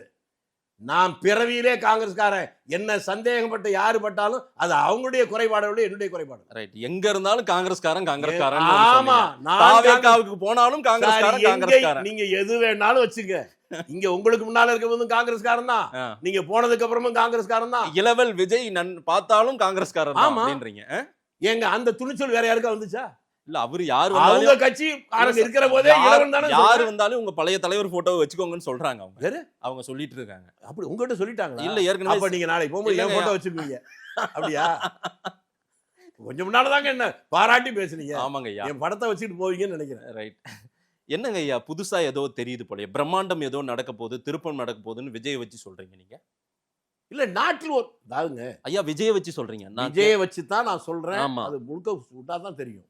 நான் பிறவியிலே காங்கிரஸ்காரன். என்ன சந்தேகப்பட்ட யாரு பட்டாலும் அது அவங்களுடைய குறைபாடு, என்னுடைய குறைபாடு. ரைட். எங்க இருந்தாலும் காங்கிரஸ்காரன். ஆமா, தாவேக்காவுக்கு போனாலும் காங்கிரஸ்காரன். நீங்க எது வேணாலும் வச்சுங்க. இங்க உங்களுக்கு முன்னால இருக்க போதும் காங்கிரஸ்காரன் தான், நீங்க போனதுக்கு அப்புறமும் காங்கிரஸ்காரன் தான். இளவல் விஜய் பார்த்தாலும் காங்கிரஸ்காரன் அப்படின்றீங்க. ஏங்க அந்த துணிச்சல் வேற யாருக்கா வந்துச்சா? இல்ல அவரு யாரு அவங்க கட்சி இருக்கிற போதே இளவன் தானே. யாரு வந்தாலும் உங்க பழைய தலைவர் போட்டோவை வச்சுக்கோங்கன்னு சொல்றாங்க. அவங்க சொல்லிட்டு இருக்காங்க. அப்படி உங்ககிட்ட சொல்லிட்டாங்க? இல்ல, ஏற்கனவே. அப்ப நீங்க நாளைக்கு போகும்போது என் போட்டோ வச்சுக்கீங்க. அப்படியா? கொஞ்சம் முன்னாலதாங்க என்ன பாராட்டி பேசுனீங்க. ஆமாங்க ஐயா, என் படத்தை வச்சுட்டு போவீங்கன்னு நினைக்கிறேன். ரைட். என்னங்க ஐயா புதுசா ஏதோ தெரியுது போல, பிரம்மாண்டம் ஏதோ நடக்க போகுது, திருப்பம் நடக்க போகுதுன்னு விஜய் வச்சு சொல்றீங்க நீங்க? இல்ல நாட்டில் ஒரு அதாவதுங்க ஐயா விஜயை வச்சு சொல்றீங்க. விஜயை வச்சு தான் நான் சொல்றேன். அது முழுக்க விட்டாதான் தெரியும்.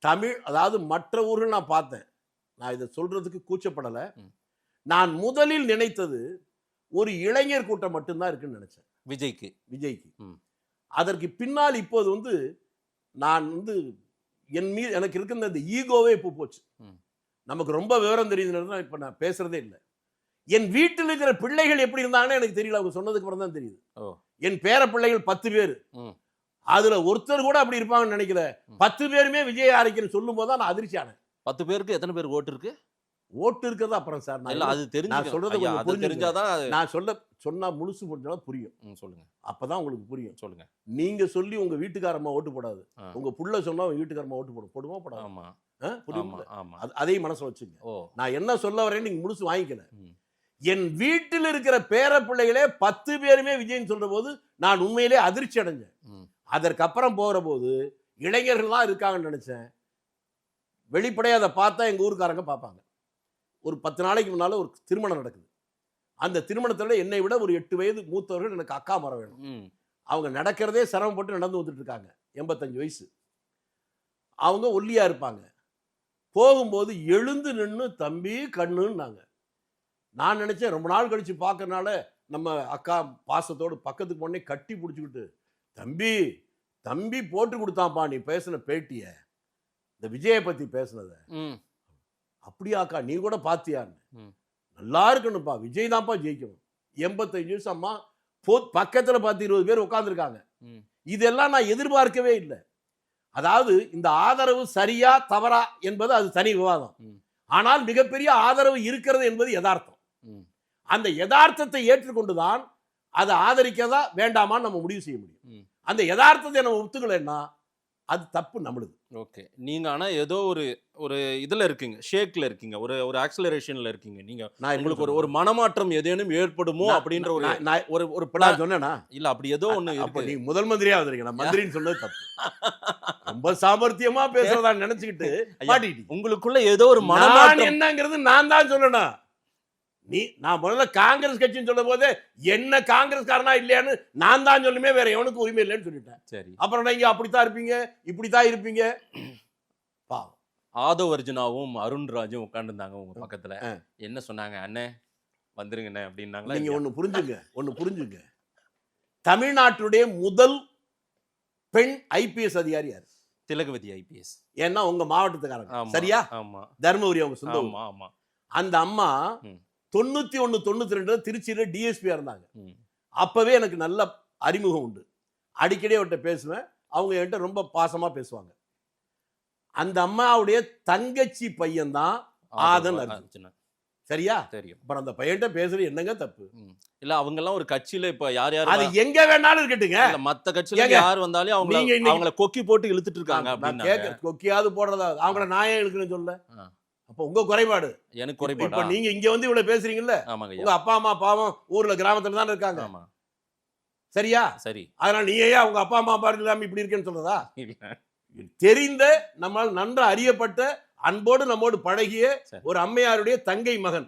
தமிழ், அதாவது மற்ற ஊர்கள் நான் பார்த்தேன். நான் இதை சொல்றதுக்கு கூச்சப்படலை. நான் முதலில் நினைத்தது ஒரு இளைஞர் கூட்டம் மட்டும்தான் இருக்குன்னு நினைச்சேன் விஜய்க்கு. அதற்கு பின்னால் இப்போது நான் என் மீது எனக்கு இருக்கின்ற இந்த ஈகோவே இப்போ போச்சு. நமக்கு ரொம்ப விவரம் தெரியுதுன்னு இப்ப நான் பேசுறதே இல்லை. என் வீட்டில் இருக்கிற பிள்ளைகள் எப்படி இருந்தாங்கன்னு எனக்கு தெரியல. அவங்க சொன்னதுக்கு அப்புறம் தான் தெரியுது. என் பேர பிள்ளைகள் 10 பேர், அதுல ஒருத்தர் கூட அப்படி இருப்பாங்கன்னு நினைக்கல. 10 பேருமே விஜய் ஆரைக்குன்னு சொல்லும் போது நான் அதிர்ச்சி ஆனேன். 10 பேருக்கு எத்தனை பேர் ஓட்டு இருக்கு? ஓட்டு இருக்கிறது அப்புறம் சார், அது தெரிஞ்சு நான் சொல்றது தெரிஞ்சாதான் நான் சொன்னா முழுசு புரிஞ்சாலும் புரியும். சொல்லுங்க, அப்பதான் அப்பதான் உங்களுக்கு புரியும். சொல்லுங்க. நீங்க சொல்லி உங்க வீட்டுக்காரம்மா ஓட்டு போடாது, உங்க புள்ள சொன்னா உங்க வீட்டுக்காரம்மா ஓட்டு போடுமா போடாது? ஆமா, புரியும். அதையும் மனசுல வச்சுங்க. நான் என்ன சொல்ல வரேன்னு நீங்க முழுசு வாங்கிக்கல. என் வீட்டில் இருக்கிற பேர பிள்ளைகளே 10 பேருமே விஜய்ன்னு சொல்ற போது நான் உண்மையிலே அதிர்ச்சி அடைஞ்சேன். அதற்கப்புறம் போகிற போது இளைஞர்கள் தான் இருக்காங்கன்னு நினைச்சேன். வெளிப்படையாக அதை பார்த்தா எங்கள் ஊருக்காரங்க பார்ப்பாங்க. ஒரு 10 நாளைக்கு முன்னால் ஒரு திருமணம் நடக்குது. அந்த திருமணத்தில் என்னை விட ஒரு 8 வயது மூத்தவர்கள் எனக்கு அக்கா மரம் வேணும். அவங்க நடக்கிறதே சிரமப்பட்டு நடந்து வந்துட்டு இருக்காங்க. 85 வயசு. அவங்க ஒல்லியாக இருப்பாங்க. போகும்போது எழுந்து நின்று தம்பி கண்ணுன்னாங்க. நான் நினச்சேன் ரொம்ப நாள் கழித்து பார்க்கறனால நம்ம அக்கா பாசத்தோடு பக்கத்துக்கு போனே கட்டி பிடிச்சிக்கிட்டு, தம்பி தம்பி போட்டு கொடுத்தான்ப்பா நீ பேசின பேட்டிய, இந்த விஜயை பத்தி பேசினத. அப்படியாக்கா நீ கூட பாத்தியான்னு? நல்லா இருக்கணும்ப்பா, விஜய் தான்ப்பா ஜெயிக்கணும். 85 வயசு அம்மா பக்கத்துல பார்த்து 20 பேர் உட்கார்ந்துருக்காங்க. இதெல்லாம் நான் எதிர்பார்க்கவே இல்லை. அதாவது இந்த ஆதரவு சரியா தவறா என்பது அது தனி விவாதம். ஆனால் மிகப்பெரிய ஆதரவு இருக்கிறது என்பது யதார்த்தம். அந்த யதார்த்தத்தை ஏற்றுக்கொண்டுதான் அதை ஆதரிக்கதா வேண்டாமான்னு நம்ம முடிவு செய்ய முடியும். அந்த யதார்த்தத்தை நம்ம ஒத்துக்கலைன்னா அது தப்பு நம்மளுது. ஓகே, நீங்க ஆனா ஏதோ ஒரு இதுல இருக்கீங்க, ஷேக்ல இருக்கீங்க, ஒரு ஆக்ஸலரேஷன்ல இருக்கீங்க. நீங்க உங்களுக்கு ஒரு மனமாற்றம் ஏதேனும் ஏற்படுமோ அப்படின்ற ஒரு பிளான் சொன்னேனா? இல்ல அப்படி ஏதோ ஒண்ணு. அப்ப நீ முதல் மந்திரியா வந்திருக்கீங்க. நான் மந்திரின்னு சொன்னது தப்பு. ரொம்ப சாமர்த்தியமா பேசுறதா நினைச்சுக்கிட்டு உங்களுக்குள்ள ஏதோ ஒரு மனமாற்றம் என்னங்கிறது நான் தான் சொல்லணும். நான் முதல்ல காங்கிரஸ் கட்சின்னு சொல்லும் போது என்ன காங்கிரஸ்காரனா இல்லையான்னு நான் தான் சொல்லுமே, வேற எவனுக்கு உரிமை இல்லைன்னு சொல்லிட்டேன். சரி, அப்புறம் நீங்க அப்படித்தான் இருப்பீங்க இப்படித்தான் இருப்பீங்க. பாவம். ஆதவ் அர்ஜுனாவும் அருண்ராஜும் உட்காந்துருந்தாங்க உங்க பக்கத்துல. என்ன சொன்னாங்க? அண்ணே வந்துருங்கண்ணே அப்படின்னாங்களா? நீங்க ஒண்ணு புரிஞ்சுங்க. தமிழ்நாட்டுடைய முதல் பெண் IPS அதிகாரி யாரு? திலகவதி IPS. ஏன்னா உங்க மாவட்டத்துக்காரங்க. சரியா? ஆமா, தர்மபுரி அவங்க சொந்த. ஆமா. அந்த அம்மா 91 92 திருச்சியில DSP இருந்தாங்க. அப்பவே எனக்கு நல்ல அறிமுகம் உண்டு. அடிக்கடி அவர்கிட்ட பேசுவேன். அவங்க என்கிட்ட ரொம்ப பாசமா பேசுவாங்க. அந்த அம்மாவுடைய தங்கச்சி பையன் தான் ஆதன் அர்ஜுன். சரியா? தெரியும். அப்புறம் அந்த பையன்கிட்ட பேசுறது என்னங்க தப்பு? இல்ல அவங்க எல்லாம் ஒரு கட்சியில இப்ப யார் அது எங்க வேணாலும் இருக்கட்டுங்க. மத்த கட்சியில யார் வந்தாலும் அவங்கள கொக்கி போட்டு இழுத்துட்டு இருக்காங்க அப்படின்னு. கொக்கியாவது போடுறதா? அவங்கள நாயே இழுக்குன்னு சொல்ல. அப்ப உங்க குறைபாடு. எனக்கு குறைபாடு. இப்ப நீங்க இங்க இவ்வளவு பேசுறீங்கல்ல, உங்க அப்பா அம்மா பாவம் ஊர்ல கிராமத்துல தான் இருக்காங்க. சரியா? சரி. அதனால நீ ஏன் உங்க அப்பா அம்மா பாருங்க இப்படி இருக்கேன்னு சொல்றதா? இல்ல. தெரிந்த நம்மால் நன்றாக அறியப்பட்ட அன்போடு நம்மோடு பழகிய சரி. ஒரு அம்மையாருடைய தங்கை மகன்.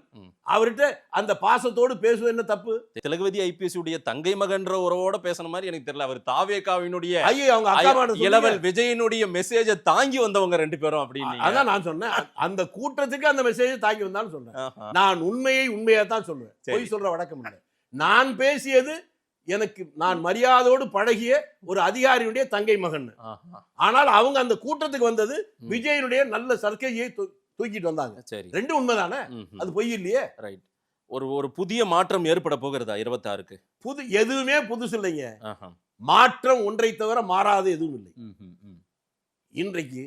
அவர்கிட்ட அந்த பாசத்தோடு பேசுவது என்ன தப்பு? திலகவதி ஐபிஎஸ் உடைய தங்கை மகன்ற உறவோட பேசுன மாதிரி எனக்கு தெரியல. அவர் தாவேகாவினுடைய ஐயே அவங்க அக்கா இளவல் விஜயனுடைய மெசேஜ தாங்கி வந்தவங்க 2 பேரும் அப்படின்னு. அதான் நான் சொன்னேன், அந்த கூட்டத்துக்கு அந்த மெசேஜ் தாங்கி வந்தான்னு சொன்னேன். நான் உண்மையா தான் சொல்றேன், பொய் சொல்ற வழக்கம் இல்லை. நான் பேசியது எனக்கு நான் மரியாதையோடு பழகிய ஒரு அதிகாரியுடைய தங்கை மகன். ஆனால் அவங்க அந்த கூட்டத்துக்கு வந்தது விஜயனுடைய நல்ல சர்க்கையை தூக்கிட்டு வந்தாங்க. சரி, ரெண்டும் உண்மைதானே? அது பொய் இல்லையே. ரைட். ஒரு புதிய மாற்றம் ஏற்பட போகிறதா 26க்கு? எதுவுமே புதுசு இல்லைங்க. மாற்றம் ஒன்றை தவிர மாறாத எதுவும் இல்லை. இன்றைக்கு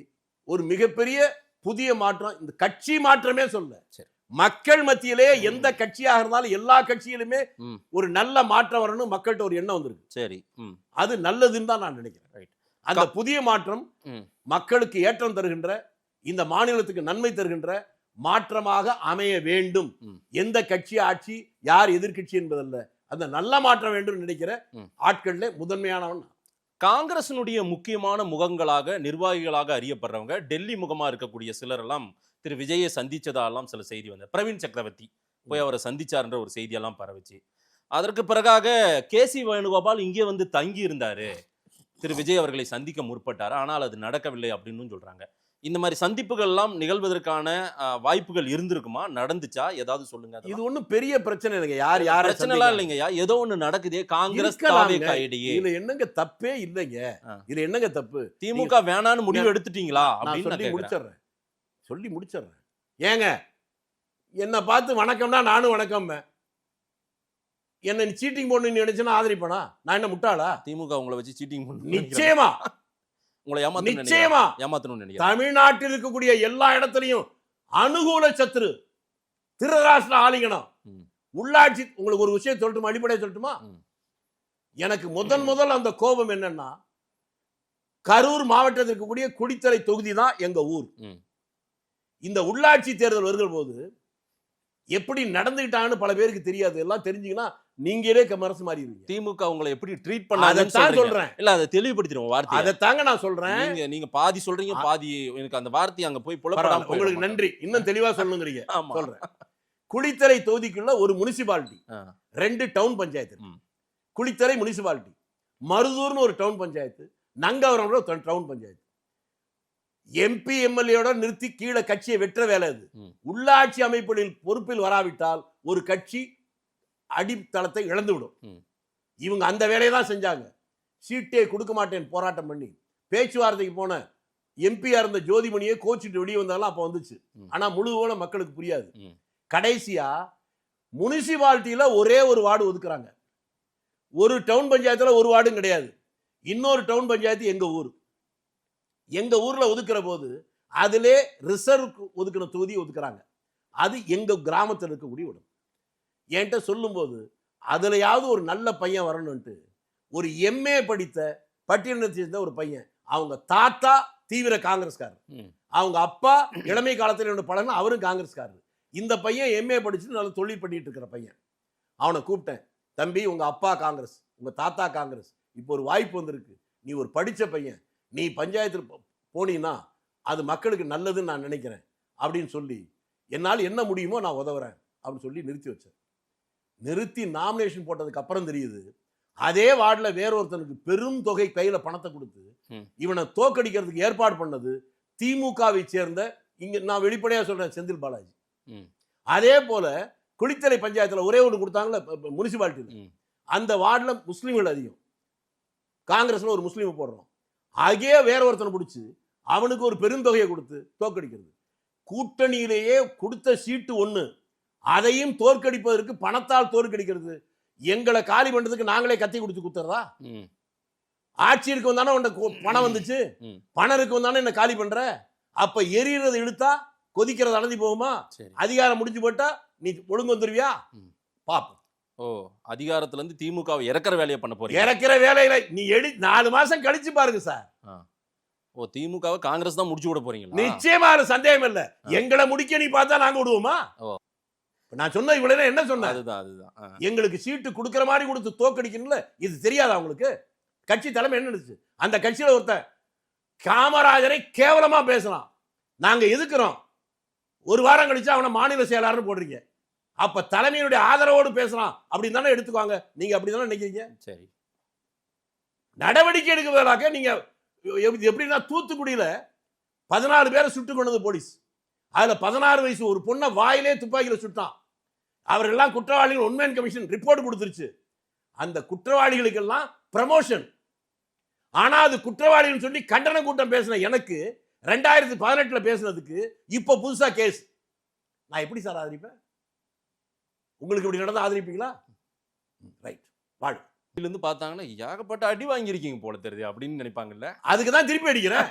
ஒரு மிகப்பெரிய புதிய மாற்றம், இந்த கட்சி மாற்றமே சொல்ல, மக்கள் மத்தியிலே எந்த கட்சியாக இருந்தாலும் எல்லா கட்சியிலுமே ஒரு நல்ல மாற்றம் வரணும் மக்கள்கிட்ட ஒரு எண்ணம் வந்திருக்கு. சரி, அது நல்லதுன்னு தான் நான் நினைக்கிறேன். அந்த புதிய மாற்றம் மக்களுக்கு ஏற்றம் தருகின்ற, இந்த மாநிலத்துக்கு நன்மை தருகின்ற மாற்றமாக அமைய வேண்டும். எந்த கட்சி ஆட்சி, யார் எதிர்கட்சி என்பதல்ல, அந்த நல்ல மாற்றம் வேண்டும் நினைக்கிற ஆட்கள்ல முதன்மையானவன். காங்கிரசினுடைய முக்கியமான முகங்களாக நிர்வாகிகளாக அறியப்படுறவங்க டெல்லி முகமா இருக்கக்கூடிய சிலர் எல்லாம் திரு விஜயை சந்திச்சதாலாம் சில செய்தி வந்தது. பிரவீன் சக்கரவர்த்தி போய் அவரை சந்திச்சார்ன்ற ஒரு செய்தியெல்லாம் பரவுச்சு. அதற்கு பிறகாக கேசி வேணுகோபால் இங்கே வந்து தங்கி இருந்தாரு, திரு விஜய் அவர்களை சந்திக்க முற்பட்டார், ஆனால் அது நடக்கவில்லை அப்படின்னு சொல்றாங்க. இந்த மாதிரி சந்திப்புகள் எல்லாம் நிகழ்வதற்கான வாய்ப்புகள் இருந்திருக்குமா? நடந்துச்சா? ஏதாவது சொல்லுங்க. இது ஒண்ணும் பெரிய பிரச்சனை இல்லைங்க. யார் பிரச்சனை எல்லாம் இல்லைங்கய்யா, ஏதோ ஒண்ணு நடக்குதே. காங்கிரஸ் இதுல என்னங்க தப்பே இல்லைங்க. இதுல என்னங்க தப்பு? திமுக வேணான்னு முடிவு எடுத்துட்டீங்களா அப்படின்னு சொல்லி முடிச்சிடுறேன். ஏங்க என்ன பார்த்து வணக்கம்னா நானும் வணக்கம், என்ன சீட்டிங் போடணும்னு நினைச்சேன்னா ஆதரிப்பனா? நான் என்ன முட்டாளா? திமுக உங்களை வச்சு சீட்டிங் பண்ணு நிச்சயமா உங்களை நிச்சயமா ஏமாத்தணும்னு நினைக்கிறேன். தமிழ்நாட்டில் இருக்கக்கூடிய எல்லா இடத்துலையும் அனுகூல சத்துரு திருராஷ்டிர ஆலிங்கனம் உள்ளாட்சி. உங்களுக்கு ஒரு விஷயம் சொல்லட்டுமா? அடிப்படையை சொல்லட்டுமா? எனக்கு முதல் அந்த கோபம் என்னன்னா, கரூர் மாவட்டத்தில் இருக்கக்கூடிய குடித்தலை தொகுதி தான் எங்க ஊர். இந்த உள்ளாட்சி தேர்தல் வருகிற போது எப்படி நடந்துகிட்டாங்கன்னு பல பேருக்கு தெரியாது. எல்லாம் தெரிஞ்சீங்கன்னா நீங்களே மனசு மாறிடுவீங்க. திமுக உங்களை எப்படி ட்ரீட் பண்ணாங்கன்னு சொல்றேன். இல்ல அதை தெளிவுபடுத்திடுவோம் வார்த்தை. அதை தாங்க நான் சொல்றேன். நீங்க பாதி சொல்றீங்க, பாதி எனக்கு அந்த வார்த்தை அங்க போய் புலப்படாம. உங்களுக்கு நன்றி, இன்னும் தெளிவா சொல்லுங்கிறீங்க. சொல்றேன். குளித்தலை தொகுதிக்குள்ள ஒரு municipality, 2 town panchayat. Kulithalai municipality, மருதூர்னு ஒரு டவுன் பஞ்சாயத்து, நங்கவரம் ஒரு டவுன் பஞ்சாயத்து. எம்பி எம்எல்ஏட நிறுத்தி கீழே கட்சியை வெற்ற வேலை அது. உள்ளாட்சி அமைப்புகளில் பொறுப்பில் வராவிட்டால் ஒரு கட்சி அடித்தளத்தை இழந்துவிடும். இவங்க அந்த வேலையை தான் செஞ்சாங்க. சீட்டே கொடுக்க மாட்டேன் போராட்டம் பண்ணி பேச்சுவார்த்தைக்கு போன எம்பியா இருந்த ஜோதிமணியை கோச்சிட்டு வெளியே வந்தாலும் அப்ப வந்துச்சு. ஆனா முழுவதும் மக்களுக்கு புரியாது. கடைசியா முனிசிபாலிட்டியில ஒரே ஒரு வார்டு ஒதுக்குறாங்க. ஒரு டவுன் பஞ்சாயத்துல ஒரு வார்டும் கிடையாது. இன்னொரு டவுன் பஞ்சாயத்து எங்க ஊர். எங்க ஊர்ல ஒதுக்குற போது அதிலே ரிசர்வ் ஒதுக்கின தொகுதி ஒதுக்குறாங்க. அது எங்க கிராமத்தில் இருக்கக்கூடிய இடம். என்கிட்ட சொல்லும் போது அதுலயாவது ஒரு நல்ல பையன் வரணும்ட்டு ஒரு எம்ஏ படித்த பட்டியலினத்தை சேர்ந்த ஒரு பையன், அவங்க தாத்தா தீவிர காங்கிரஸ்காரர், அவங்க அப்பா இளமை காலத்தில் என்னோட பழகின அவரும் காங்கிரஸ்காரர். இந்த பையன் எம்ஏ படிச்சுட்டு நல்ல தொழில் பண்ணிட்டு இருக்கிற பையன். அவனை கூப்பிட்டேன், தம்பி உங்க அப்பா காங்கிரஸ், உங்க தாத்தா காங்கிரஸ், இப்போ ஒரு வாய்ப்பு வந்திருக்கு, நீ ஒரு படிச்ச பையன், நீ பஞ்சாயத்தில் போனீன்னா அது மக்களுக்கு நல்லதுன்னு நான் நினைக்கிறேன் அப்படின்னு சொல்லி என்னால் என்ன முடியுமோ நான் உதவுறேன் அப்படின்னு சொல்லி நிறுத்தி வச்சேன். நிறுத்தி நாமினேஷன் போட்டதுக்கு அப்புறம் தெரியுது அதே வார்டுல வேற ஒருத்தனுக்கு பெரும் தொகை கையில பணத்தை கொடுத்து இவனை தோக்கடிக்கிறதுக்கு ஏற்பாடு பண்ணது திமுகவை சேர்ந்த, இங்க நான் வெளிப்படையா சொல்றேன், செந்தில் பாலாஜி. அதே போல குளித்தலை பஞ்சாயத்துல ஒரே ஒன்று கொடுத்தாங்களே முனிசிபாலிட்டியில், அந்த வார்டுல முஸ்லீம்கள் அதிகம், காங்கிரஸ்ல ஒரு முஸ்லீம் போடுறோம், அங்கே வேற ஒருத்தனை பிடிச்சி அவனுக்கு ஒரு பெருந்தொகையை கொடுத்து தோற்கடிக்கிறது. கூட்டணியிலேயே கொடுத்த சீட்டு ஒண்ணு, அதையும் தோற்கடிப்பதற்கு பணத்தால் தோற்கடிக்கிறது. எங்களை காலி பண்றதுக்கு நாங்களே கத்தி கொடுத்து குத்துறதா? ஆட்சி இருக்கு வந்தானே உனக்கு பணம் வந்துச்சு, பணம் இருக்கு வந்தானே என்ன காலி பண்ற? அப்ப எரியறது இழுத்தா கொதிக்கிறது அடங்கி போகுமா? அதிகாரம் முடிஞ்சு போட்டா நீ ஒழுங்கு வந்துருவியா? பாப்போம். ஓ, அதிகாரத்துல இருந்து திமுக இறக்குற வேலையை பண்ண போறீங்க? இறக்குற வேலையில நீ 4 மாசம் கழிச்சு பாருங்க சார். ஓ, திமுகவை காங்கிரஸ் தான் முடிச்சு விட போறீங்க? நிச்சயமா சந்தேகம் இல்ல. எங்களை முடிக்க நீ பார்த்தா நாங்க விடுவோமா? நான் சொன்ன இவ்வளவு என்ன சொன்னேன்? அதுதான் எங்களுக்கு சீட்டு கொடுக்கிற மாதிரி கொடுத்து தோக்கடிக்கணும்ல, இது தெரியாதா உங்களுக்கு? கட்சி தலைமை என்ன நினைச்சு? அந்த கட்சியில ஒருத்தன் காமராஜரை கேவலமா பேசலாம், நாங்க எதுக்குறோம், ஒரு வாரம் கழிச்சு அவனை மாநில செயலாளர்னு போடுறீங்க. அப்ப தலைமையினுடைய ஆதரவோடு பேசலாம் அப்படின்னு தானே எடுத்துக்குவாங்க. நீங்க அப்படிதானே நினைக்கிறீங்க? சரி, நடவடிக்கை எடுக்க நீங்க எப்படின்னா, தூத்துக்குடியில 14 பேரை சுட்டு கொண்டது போலீஸ். அதுல 16 வயசு ஒரு பொண்ணை வாயிலே துப்பாக்கியில சுட்டான். அவரெல்லாம் குற்றவாளிகள் உண்மையின் கமிஷன் ரிப்போர்ட் கொடுத்துருச்சு. அந்த குற்றவாளிகளுக்கெல்லாம் ப்ரமோஷன். ஆனா அது குற்றவாளிகள் சொல்லி கண்டன கூட்டம் பேசின எனக்கு 2018 பேசினதுக்கு இப்ப புதுசா கேஸ். நான் எப்படி சார் ஆதரிப்பேன்? உங்களுக்கு இப்படி நடந்தா ஆதரிப்பீங்களா? ரைட், வாழ். இருந்து பார்த்தாங்கன்னா ஏகப்பட்ட அடி வாங்கியிருக்கீங்க போல தெரியுது அப்படின்னு நினைப்பாங்கல்ல. அதுக்கு தான் திருப்பி அடிக்கிறேன்.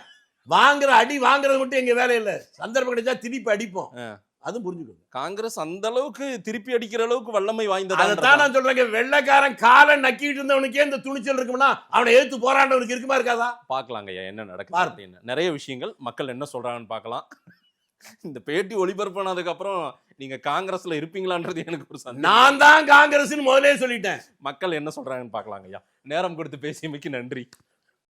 வாங்குற அடி வாங்குறது மட்டும் எங்க வேலை இல்ல, சந்தர்ப்பம் கிடைச்சா திருப்பி அடிப்போம். அதுவும் புரிஞ்சுக்கணும். காங்கிரஸ் அந்த அளவுக்கு திருப்பி அடிக்கிற அளவுக்கு வல்லமை வாய்ந்தது. அதைத்தான் நான் சொல்றேன். வெள்ளைக்காரன் காலை நக்கிட்டு இருந்தவனுக்கே இந்த துணிச்சல் இருக்கும்னா அவனை எதிர்த்து போராண்டவனுக்கு இருக்குமா இருக்காதா? பார்க்கலாங்க என்ன நடக்குது அப்படின்னு. நிறைய விஷயங்கள் மக்கள் என்ன சொல்றாங்கன்னு பார்க்கலாம். இந்த பேட்டி ஒளிபரப்பானதுக்கு அப்புறம் நீங்க காங்கிரஸ்ல இருப்பீங்களான்றது எனக்கு ஒரு சந்தேகம். நான் தான் காங்கிரஸ் முதலே சொல்லிட்டேன். மக்கள் என்ன சொல்றாங்கன்னு பார்க்கலாங்க ஐயா. நேரம் கொடுத்து பேசியமைக்கு நன்றி.